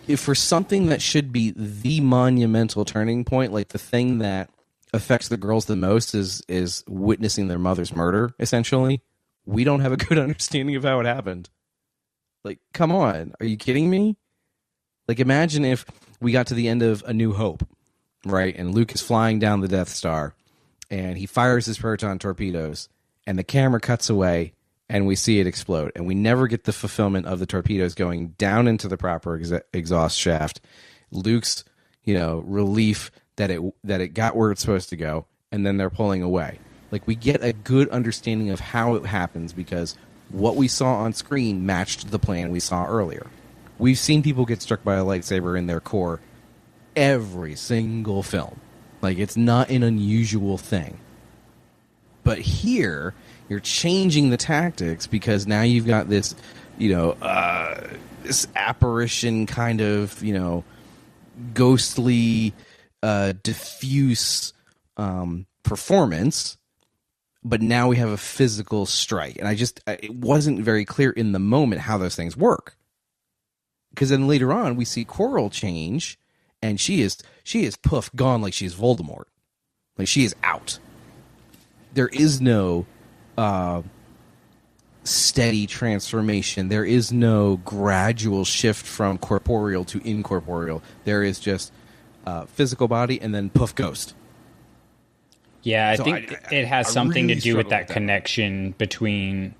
if for something that should be the monumental turning point, like the thing that affects the girls the most is witnessing their mother's murder, essentially, we don't have a good understanding of how it happened. Like, come on, are you kidding me? Like, imagine if we got to the end of A New Hope, right, and Luke is flying down the Death Star, and he fires his proton torpedoes, and the camera cuts away, and we see it explode, and we never get the fulfillment of the torpedoes going down into the proper exhaust shaft. Luke's, relief that it got where it's supposed to go, and then they're pulling away. Like, we get a good understanding of how it happens, because what we saw on screen matched the plan we saw earlier. We've seen people get struck by a lightsaber in their core every single film. Like, it's not an unusual thing. But here, you're changing the tactics, because now you've got this, this apparition kind of, ghostly, diffuse performance. But now we have a physical strike. And it wasn't very clear in the moment how those things work. Because then later on, we see Coral change, and she is poof, gone, like she's Voldemort. Like, she is out. There is no steady transformation. There is no gradual shift from corporeal to incorporeal. There is just physical body, and then poof, ghost. Yeah, I So think it has I something really to do with struggle that with that. connection between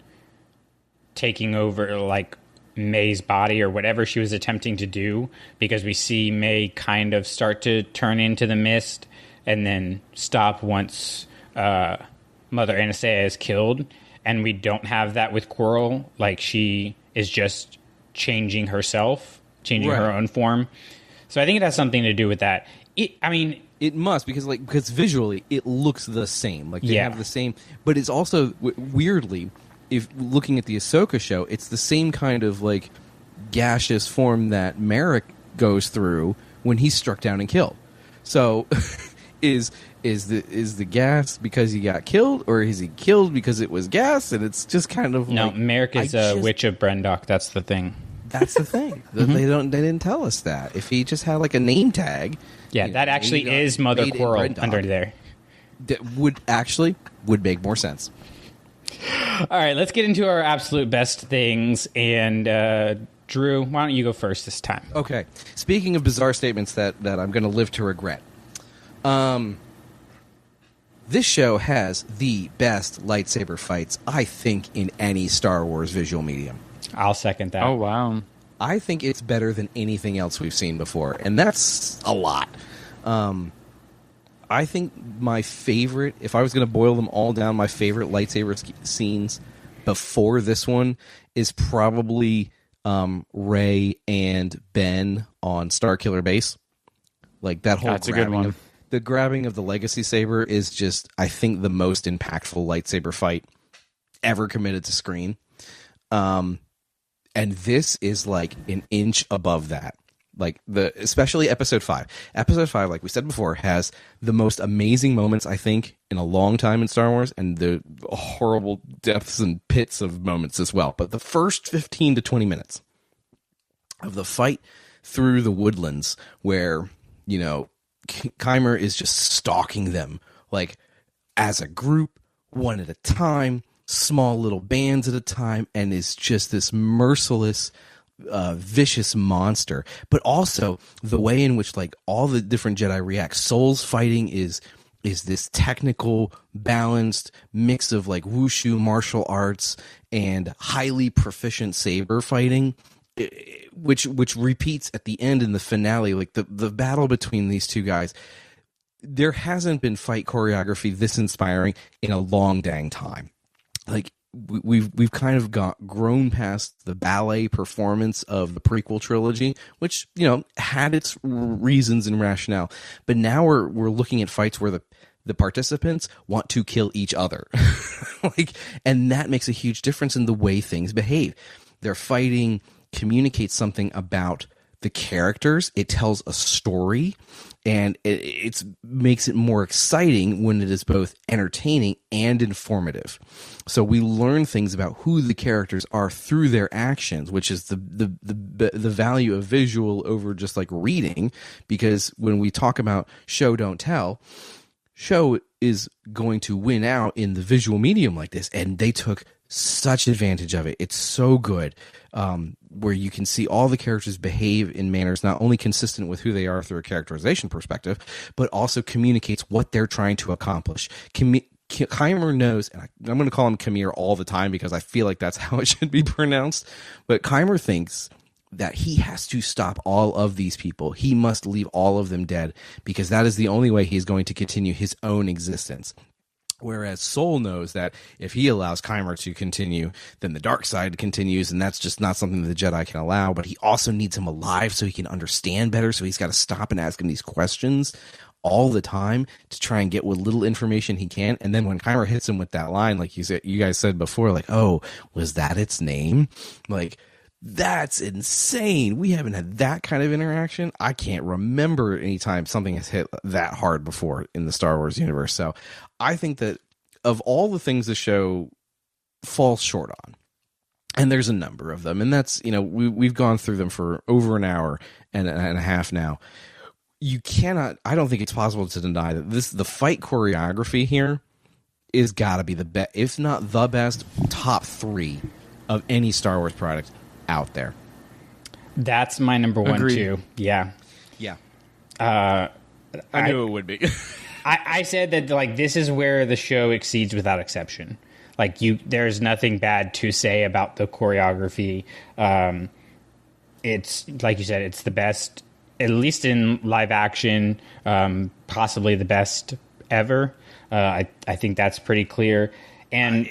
taking over, like, May's body or whatever she was attempting to do, because we see May kind of start to turn into the mist and then stop once Mother Anastasia is killed. And we don't have that with Coral. Like, she is just changing herself, changing her Right. own form. So I think it has something to do with that. It must, because visually it looks the same. Like they Yeah. have the same, but it's also weirdly, if looking at the Ahsoka show, it's the same kind of like gaseous form that Merrick goes through when he's struck down and killed. So, is the gas because he got killed, or is he killed because it was gas? And it's just kind of no, like, Merrick is a witch of Brendok. That's the thing. That's the thing. They didn't tell us that. If he just had like a name tag. Yeah, you know, that actually made is Mother made in Coral Brendok, under there. that would make more sense. All right, let's get into our absolute best things. And Drew, why don't you go first this time? Okay. Speaking of bizarre statements that I'm going to live to regret. This show has the best lightsaber fights, I think, in any Star Wars visual medium. I'll second that. Oh, wow. I think it's better than anything else we've seen before, and that's a lot. I think my favorite, if I was going to boil them all down, my favorite lightsaber scenes before this one is probably Rey and Ben on Starkiller Base. Like that whole That's a good one. The grabbing of the Legacy Saber is just, I think, the most impactful lightsaber fight ever committed to screen. And this is like an inch above that. Like especially episode 5. Episode 5, like we said before, has the most amazing moments, I think, in a long time in Star Wars, and the horrible depths and pits of moments as well. But the first 15 to 20 minutes of the fight through the woodlands, where, you know, Kymer is just stalking them, like, as a group, one at a time, small little bands at a time, and is just this merciless, vicious monster. But also the way in which, like, all the different Jedi react. Soul's fighting is this technical, balanced mix of, like, wushu martial arts and highly proficient saber fighting, which repeats at the end in the finale. Like the battle between these two guys, there hasn't been fight choreography this inspiring in a long dang time. Like we've kind of grown past the ballet performance of the prequel trilogy, which, you know, had its reasons and rationale, but now we're looking at fights where the participants want to kill each other. Like, and that makes a huge difference in the way things behave. Their fighting communicates something about the characters. It tells a story, and it makes it more exciting when it is both entertaining and informative. So we learn things about who the characters are through their actions, which is the value of visual over just like reading. Because when we talk about show don't tell, show is going to win out in the visual medium like this, and they took such advantage of it. It's so good, where you can see all the characters behave in manners not only consistent with who they are through a characterization perspective, but also communicates what they're trying to accomplish. Kymer knows, and I'm going to call him Khmer all the time because I feel like that's how it should be pronounced, but Kymer thinks that he has to stop all of these people. He must leave all of them dead, because that is the only way he's going to continue his own existence. Whereas Soul knows that if he allows Kymer to continue, then the dark side continues, and that's just not something that the Jedi can allow. But he also needs him alive so he can understand better, so he's got to stop and ask him these questions all the time to try and get what little information he can. And then when Kymer hits him with that line, like you guys said before, like, oh, was that its name? Like, that's insane. We haven't had that kind of interaction. I can't remember any time something has hit that hard before in the Star Wars universe. So I think that of all the things the show falls short on, and there's a number of them, and that's, you know, we've gone through them for over an hour and a half now. You cannot, I don't think it's possible to deny that the fight choreography here is got to be the best, if not the best, top 3 of any Star Wars product out there. That's my number one Agreed. too. Yeah. Yeah. I knew it would be. I said that like this is where the show exceeds without exception. Like there's nothing bad to say about the choreography. It's like you said, it's the best, at least in live action, possibly the best ever. I think that's pretty clear. And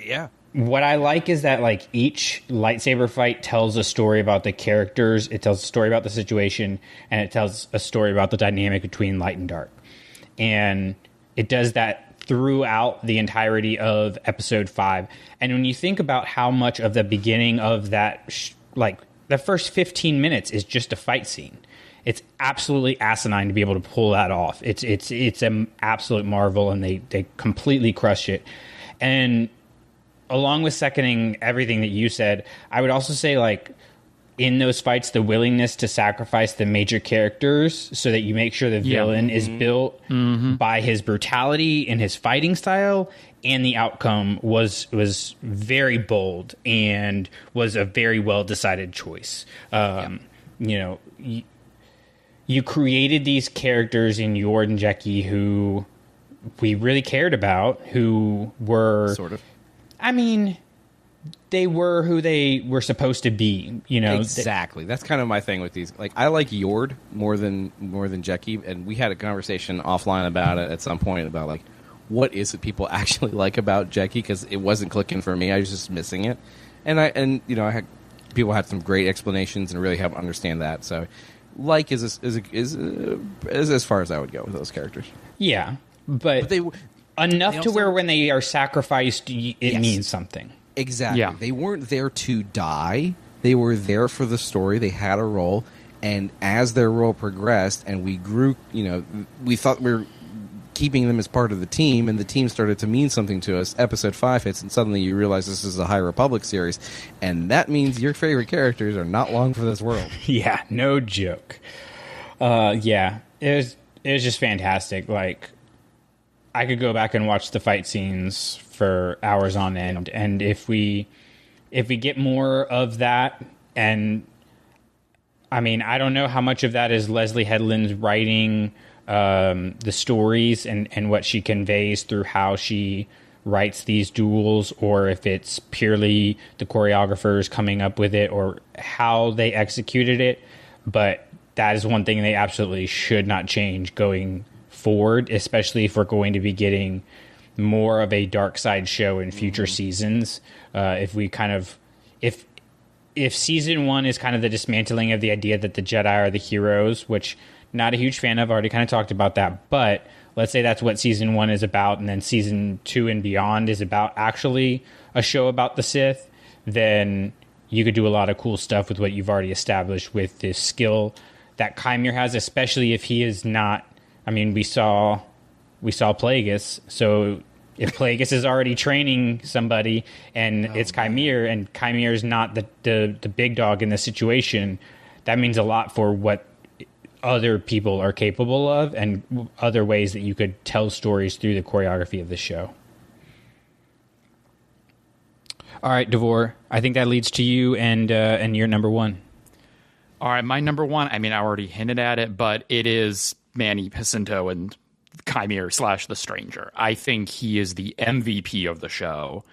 what I like is that like each lightsaber fight tells a story about the characters, it tells a story about the situation, and it tells a story about the dynamic between light and dark. And it does that throughout the entirety of episode 5. And when you think about how much of the beginning of that, like the first 15 minutes is just a fight scene. It's absolutely asinine to be able to pull that off. It's an absolute marvel, and they completely crush it. And along with seconding everything that you said, I would also say, like, in those fights, the willingness to sacrifice the major characters so that you make sure the villain is built by his brutality and his fighting style, and the outcome was very bold and was a very well decided choice. You know, you created these characters in Yord and Jeki who we really cared about, who were Sort of. I mean, they were who they were supposed to be, you know. Exactly. That's kind of my thing with these. Like, I like Yord more than Jeki, and we had a conversation offline about it at some point about like what is it people actually like about Jeki, because it wasn't clicking for me. I was just missing it, and you know, people had some great explanations and really helped understand that. So, like is as far as I would go with those characters. Yeah, but they enough they to also, where when they are sacrificed, it means something. Exactly. Yeah. They weren't there to die. They were there for the story. They had a role. And as their role progressed and we grew, you know, we thought we were keeping them as part of the team, and the team started to mean something to us. Episode 5 hits, and suddenly you realize this is a High Republic series. And that means your favorite characters are not long for this world. Yeah, no joke. Yeah, it was just fantastic. Like, I could go back and watch the fight scenes for hours on end, and if we get more of that, and I mean, I don't know how much of that is Leslie Headland's writing the stories and what she conveys through how she writes these duels, or if it's purely the choreographers coming up with it, or how they executed it. But that is one thing they absolutely should not change going forward, especially if we're going to be getting more of a dark side show in future seasons. If season 1 is kind of the dismantling of the idea that the Jedi are the heroes, which not a huge fan of, already kind of talked about that, but let's say that's what season 1 is about, and then season 2 and beyond is about actually a show about the Sith, then you could do a lot of cool stuff with what you've already established with this skill that Chimere has, especially if he is not. I mean, we saw Plagueis, so if Plagueis is already training somebody and it's Chimere, and Chimere is not the big dog in the situation, that means a lot for what other people are capable of and other ways that you could tell stories through the choreography of the show. All right, Davor, I think that leads to you and your number 1. All right, my number 1, I mean, I already hinted at it, but it is Manny Jacinto and Chimere / The Stranger. I think he is the MVP of the show.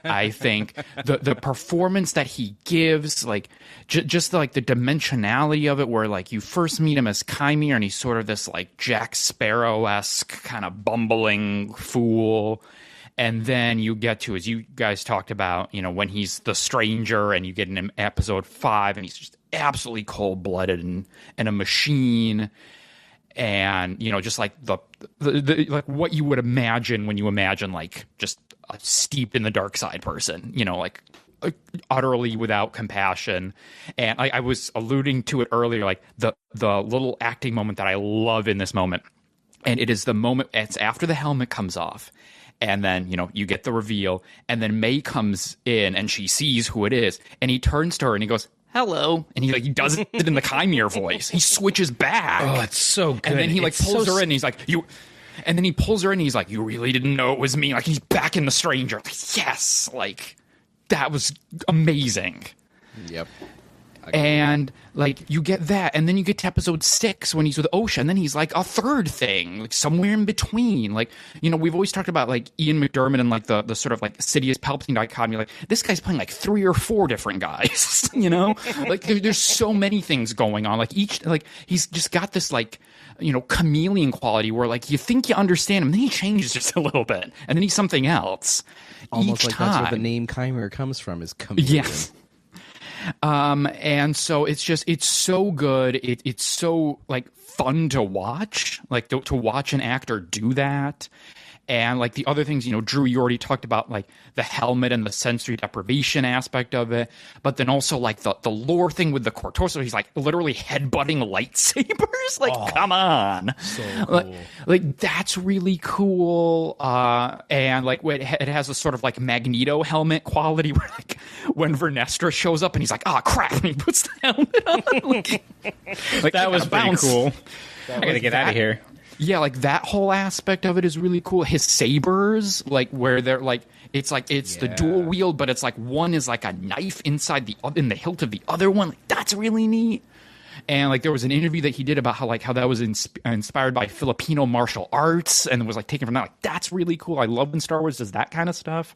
I think the performance that he gives, like just like the dimensionality of it, where like you first meet him as Chimere and he's sort of this like Jack Sparrow-esque kind of bumbling fool. And then you get to, as you guys talked about, you know, when he's the Stranger, and you get in episode 5 and he's just absolutely cold-blooded and a machine. And, you know, just like the like what you would imagine when you imagine like just a steeped in the dark side person, you know, like utterly without compassion. And I was alluding to it earlier, like the little acting moment that I love in this moment. And it is the moment, it's after the helmet comes off. And then, you know, you get the reveal, and then May comes in and she sees who it is, and he turns to her and he goes, "Hello," and he does it in the Chimere voice. He switches back. Oh, it's so good. And then he pulls her in. And he's like, "You," and then he pulls her in. And he's like, "You really didn't know it was me." Like, he's back in the Stranger. Like, yes, like that was amazing. Yep. And like you get that, and then you get to episode 6 when he's with Osha, and then he's like a third thing, like somewhere in between. Like, you know, we've always talked about like Ian McDermott and like the sort of like Sidious Palpatine dichotomy. Like this guy's playing like 3 or 4 different guys, you know? Like there's so many things going on. Like he's just got this like, you know, chameleon quality where like you think you understand him, and then he changes just a little bit, and then he's something else. Almost each like time. that's where the name Chimera comes from, is chameleon. Yes. And so it's so good. It's so like fun to watch, like to watch an actor do that. And like the other things, you know, Drew, you already talked about like the helmet and the sensory deprivation aspect of it, but then also like the lore thing with the Cortoso. He's like literally headbutting lightsabers. Like, come on. So cool. Like that's really cool. And like it has a sort of like Magneto helmet quality where like when Vernestra shows up and he's like, oh crap, and he puts the helmet on. like That was pretty cool. I gotta get out of here. Yeah, like that whole aspect of it is really cool. His sabers, like where they're like, it's the dual wield, but it's like one is like a knife in the hilt of the other one. Like, that's really neat. And like there was an interview that he did about how that was inspired by Filipino martial arts and was like taken from that. Like that's really cool. I love when Star Wars does that kind of stuff.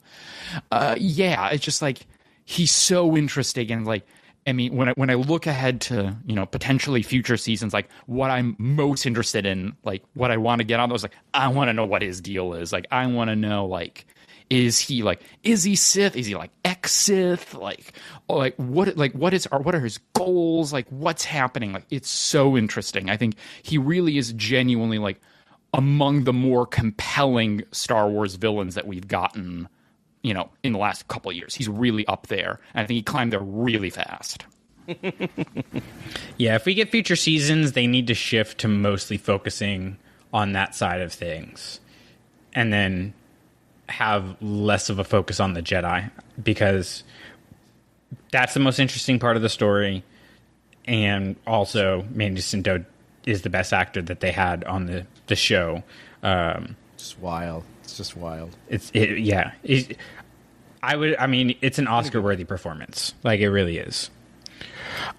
Yeah, it's just like he's so interesting. And like, I mean, when I look ahead to, you know, potentially future seasons, like what I'm most interested in, like what I want to get on those, like I want to know what his deal is. Like I want to know, like, is he Sith? Is he like ex-Sith? Like what are his goals? Like what's happening? Like it's so interesting. I think he really is genuinely like among the more compelling Star Wars villains that we've gotten, you know, in the last couple of years. He's really up there. And I think he climbed there really fast. Yeah, if we get future seasons, they need to shift to mostly focusing on that side of things. And then have less of a focus on the Jedi. Because that's the most interesting part of the story. And also, Manny Jacinto is the best actor that they had on the show. Just wild. It's just wild. It's an Oscar-worthy performance. Like, it really is.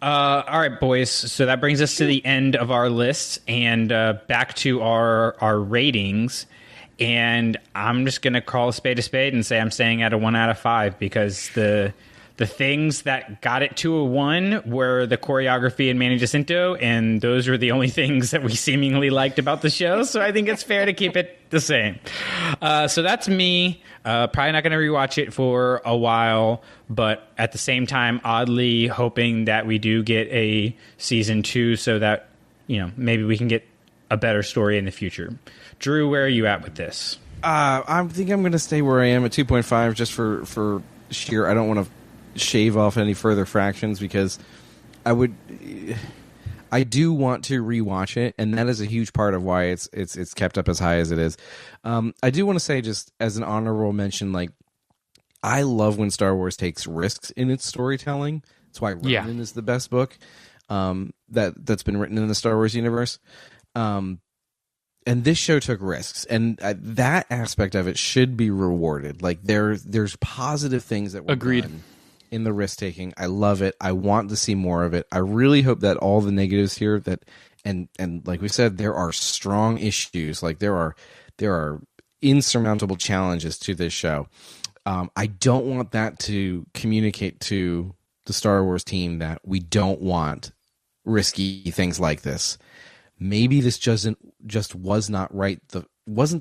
All right, boys. So that brings us to the end of our list and back to our ratings. And I'm just going to call a spade and say I'm staying at a 1 out of 5 because the things that got it to a 1 were the choreography and Manny Jacinto, and those were the only things that we seemingly liked about the show, so I think it's fair to keep it the same. So that's me. Probably not going to rewatch it for a while, but at the same time, oddly hoping that we do get a season 2 so that, you know, maybe we can get a better story in the future. Drew, where are you at with this? I think I'm going to stay where I am at 2.5 just for sheer, I don't want to shave off any further fractions because I do want to rewatch it, and that is a huge part of why it's kept up as high as it is. I do want to say, just as an honorable mention, like I love when Star Wars takes risks in its storytelling. That's why Ronin is the best book that's been written in the Star Wars universe. And this show took risks, and that aspect of it should be rewarded. Like there's positive things that were done in the risk taking. I love it. I want to see more of it. I really hope that all the negatives here and like we said, there are strong issues. Like there are insurmountable challenges to this show. I don't want that to communicate to the Star Wars team that we don't want risky things like this. Maybe this wasn't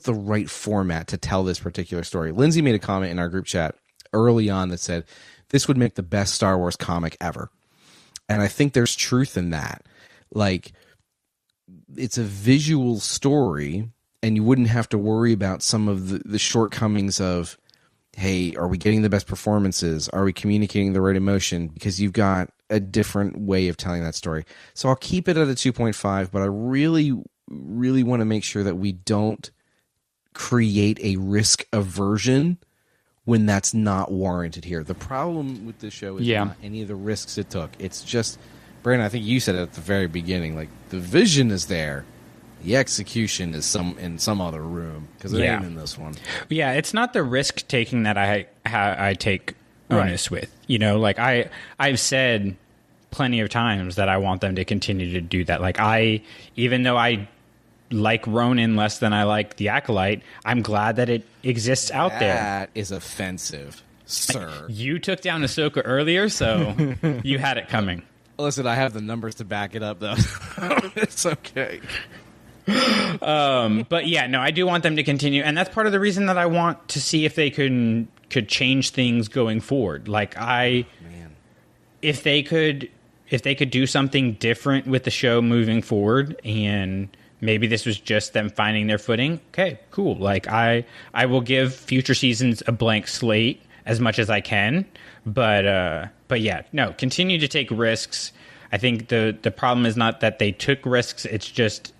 the right format to tell this particular story. Lindsay made a comment in our group chat early on that said this would make the best Star Wars comic ever. And I think there's truth in that. Like, it's a visual story, and you wouldn't have to worry about some of the shortcomings of, hey, are we getting the best performances? Are we communicating the right emotion? Because you've got a different way of telling that story. So I'll keep it at a 2.5, but I really, really want to make sure that we don't create a risk aversion when that's not warranted here. The problem with this show is not any of the risks it took. It's just, Brandon, I think you said it at the very beginning, like the vision is there. The execution is in some other room because it ain't in this one. Yeah, it's not the risk taking that I take onus with. You know, like I've said plenty of times that I want them to continue to do that. Like even though I like Ronin less than I like the Acolyte, I'm glad that it exists out there. That is offensive, sir. You took down Ahsoka earlier, so you had it coming. Listen, I have the numbers to back it up, though. It's okay. But yeah, no, I do want them to continue, and that's part of the reason that I want to see if they could change things going forward. Like if they could do something different with the show moving forward, and maybe this was just them finding their footing. Okay, cool. Like I will give future seasons a blank slate as much as I can, but yeah, no, continue to take risks. I think the problem is not that they took risks; it's just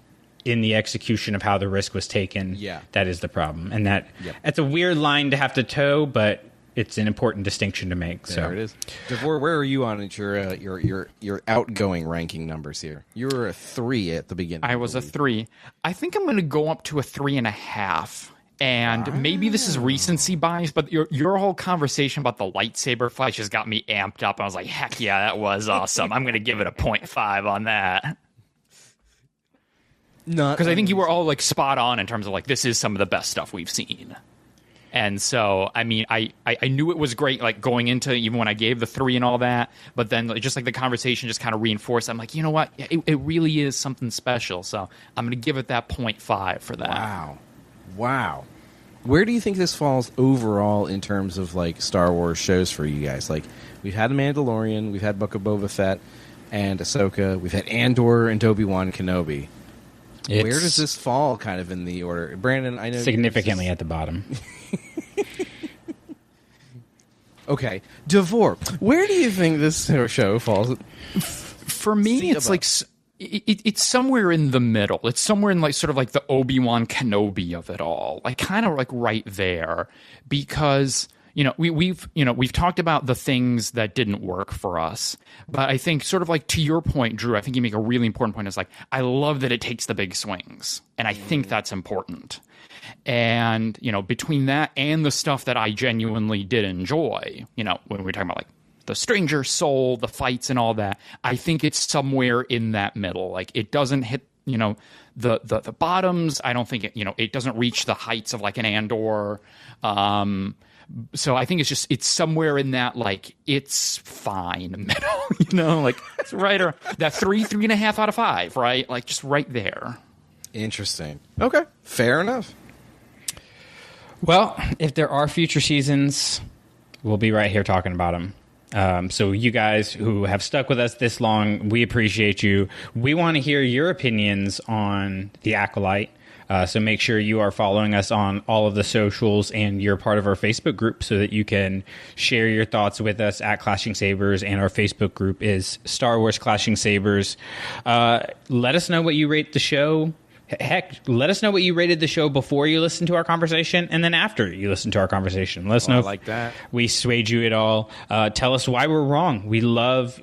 in the execution of how the risk was taken. Yeah, that is the problem, and that's a weird line to have to toe, but it's an important distinction to make. There it is. Davor, where are you on your outgoing ranking numbers here? You were a 3 at the beginning. I was a 3. I think I'm going to go up to a 3.5. And maybe this is recency bias, but your whole conversation about the lightsaber fight just got me amped up. I was like, heck yeah, that was awesome. I'm going to give it a 0.5 on that. Because I think you were all like spot on in terms of like, this is some of the best stuff we've seen. And so, I mean, I knew it was great, like going into, even when I gave the 3 and all that, but then just like the conversation just kind of reinforced. I'm like, you know what? It really is something special. So I'm going to give it that 0.5 for that. Wow. Where do you think this falls overall in terms of like Star Wars shows for you guys? Like, we've had The Mandalorian, we've had Book of Boba Fett and Ahsoka, we've had Andor and Obi-Wan Kenobi. Where does this fall kind of in the order? Brandon, I know... Significantly at the bottom. Okay. Davor, where do you think this show falls? For me, it's like... It's somewhere in the middle. It's somewhere in like sort of like the Obi-Wan Kenobi of it all. Like kind of like right there. Because... we've talked about the things that didn't work for us, but I think sort of like to your point, Drew, I think you make a really important point. Is like, I love that it takes the big swings, and I think that's important. And, between that and the stuff that I genuinely did enjoy, when we're talking about like the Stranger Soul, the fights and all that, I think it's somewhere in that middle. Like it doesn't hit, the bottoms. I don't think it doesn't reach the heights of like an Andor. So I think it's somewhere in that, like, it's fine middle, like it's right around that 3.5 out of 5, right? Like just right there. Interesting. Okay. Fair enough. Well, if there are future seasons, we'll be right here talking about them. So you guys who have stuck with us this long, we appreciate you. We want to hear your opinions on The Acolyte. So make sure you are following us on all of the socials, and you're part of our Facebook group so that you can share your thoughts with us at Clashing Sabers. And our Facebook group is Star Wars Clashing Sabers. Let us know what you rate the show. Heck, let us know what you rated the show before you listen to our conversation, and then after you listen to our conversation. Let us know if we swayed you at all. Tell us why we're wrong. We love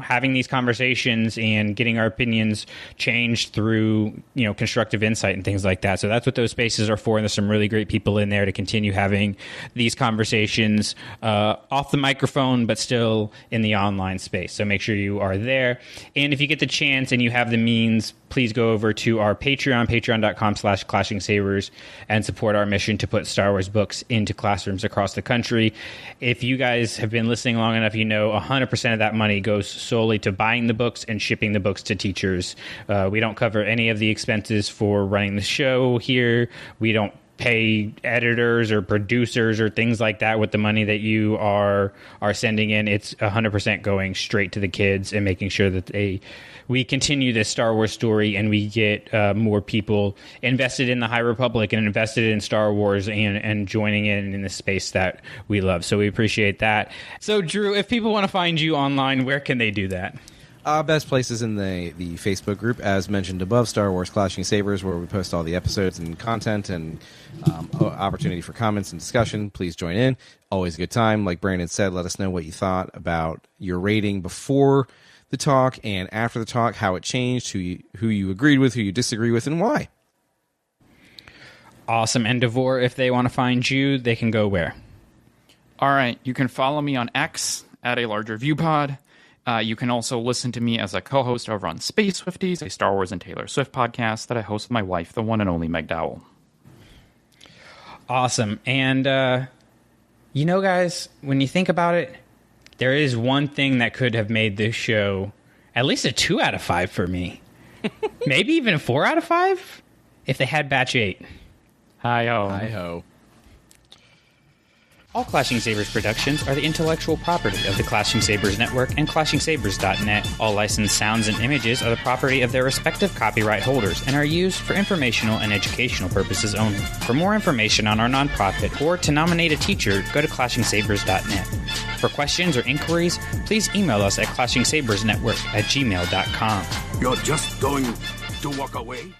having these conversations and getting our opinions changed through, constructive insight and things like that. So that's what those spaces are for. And there's some really great people in there to continue having these conversations off the microphone, but still in the online space. So make sure you are there. And if you get the chance and you have the means, please go over to our Patreon, patreon.com/Clashing Sabers, and support our mission to put Star Wars books into classrooms across the country. If you guys have been listening long enough, 100% of that money goes solely to buying the books and shipping the books to teachers. We don't cover any of the expenses for running the show here. We don't pay editors or producers or things like that with the money that you are sending in. It's 100% going straight to the kids and making sure that we continue this Star Wars story, and we get more people invested in the High Republic and invested in Star Wars and joining in the space that we love. So we appreciate that. So Drew, if people want to find you online, where can they do that? Best places in the Facebook group, as mentioned above, Star Wars Clashing Sabers, where we post all the episodes and content and opportunity for comments and discussion. Please join in. Always a good time. Like Brandon said, let us know what you thought about your rating before the talk and after the talk, how it changed, who you agreed with, who you disagree with, and why. Awesome. And Davor, if they want to find you, they can go where? All right. You can follow me on X at A Larger View Pod. You can also listen to me as a co-host over on Space Swifties, a Star Wars and Taylor Swift podcast that I host with my wife, the one and only Meg Dowell. Awesome. And, guys, when you think about it, there is one thing that could have made this show at least a 2 out of 5 for me. Maybe even a 4 out of 5 if they had Batch 8. Hi-ho. Hi-ho. All Clashing Sabers productions are the intellectual property of the Clashing Sabers Network and ClashingSabers.net. All licensed sounds and images are the property of their respective copyright holders and are used for informational and educational purposes only. For more information on our nonprofit or to nominate a teacher, go to ClashingSabers.net. For questions or inquiries, please email us at ClashingSabersNetwork@gmail.com. You're just going to walk away?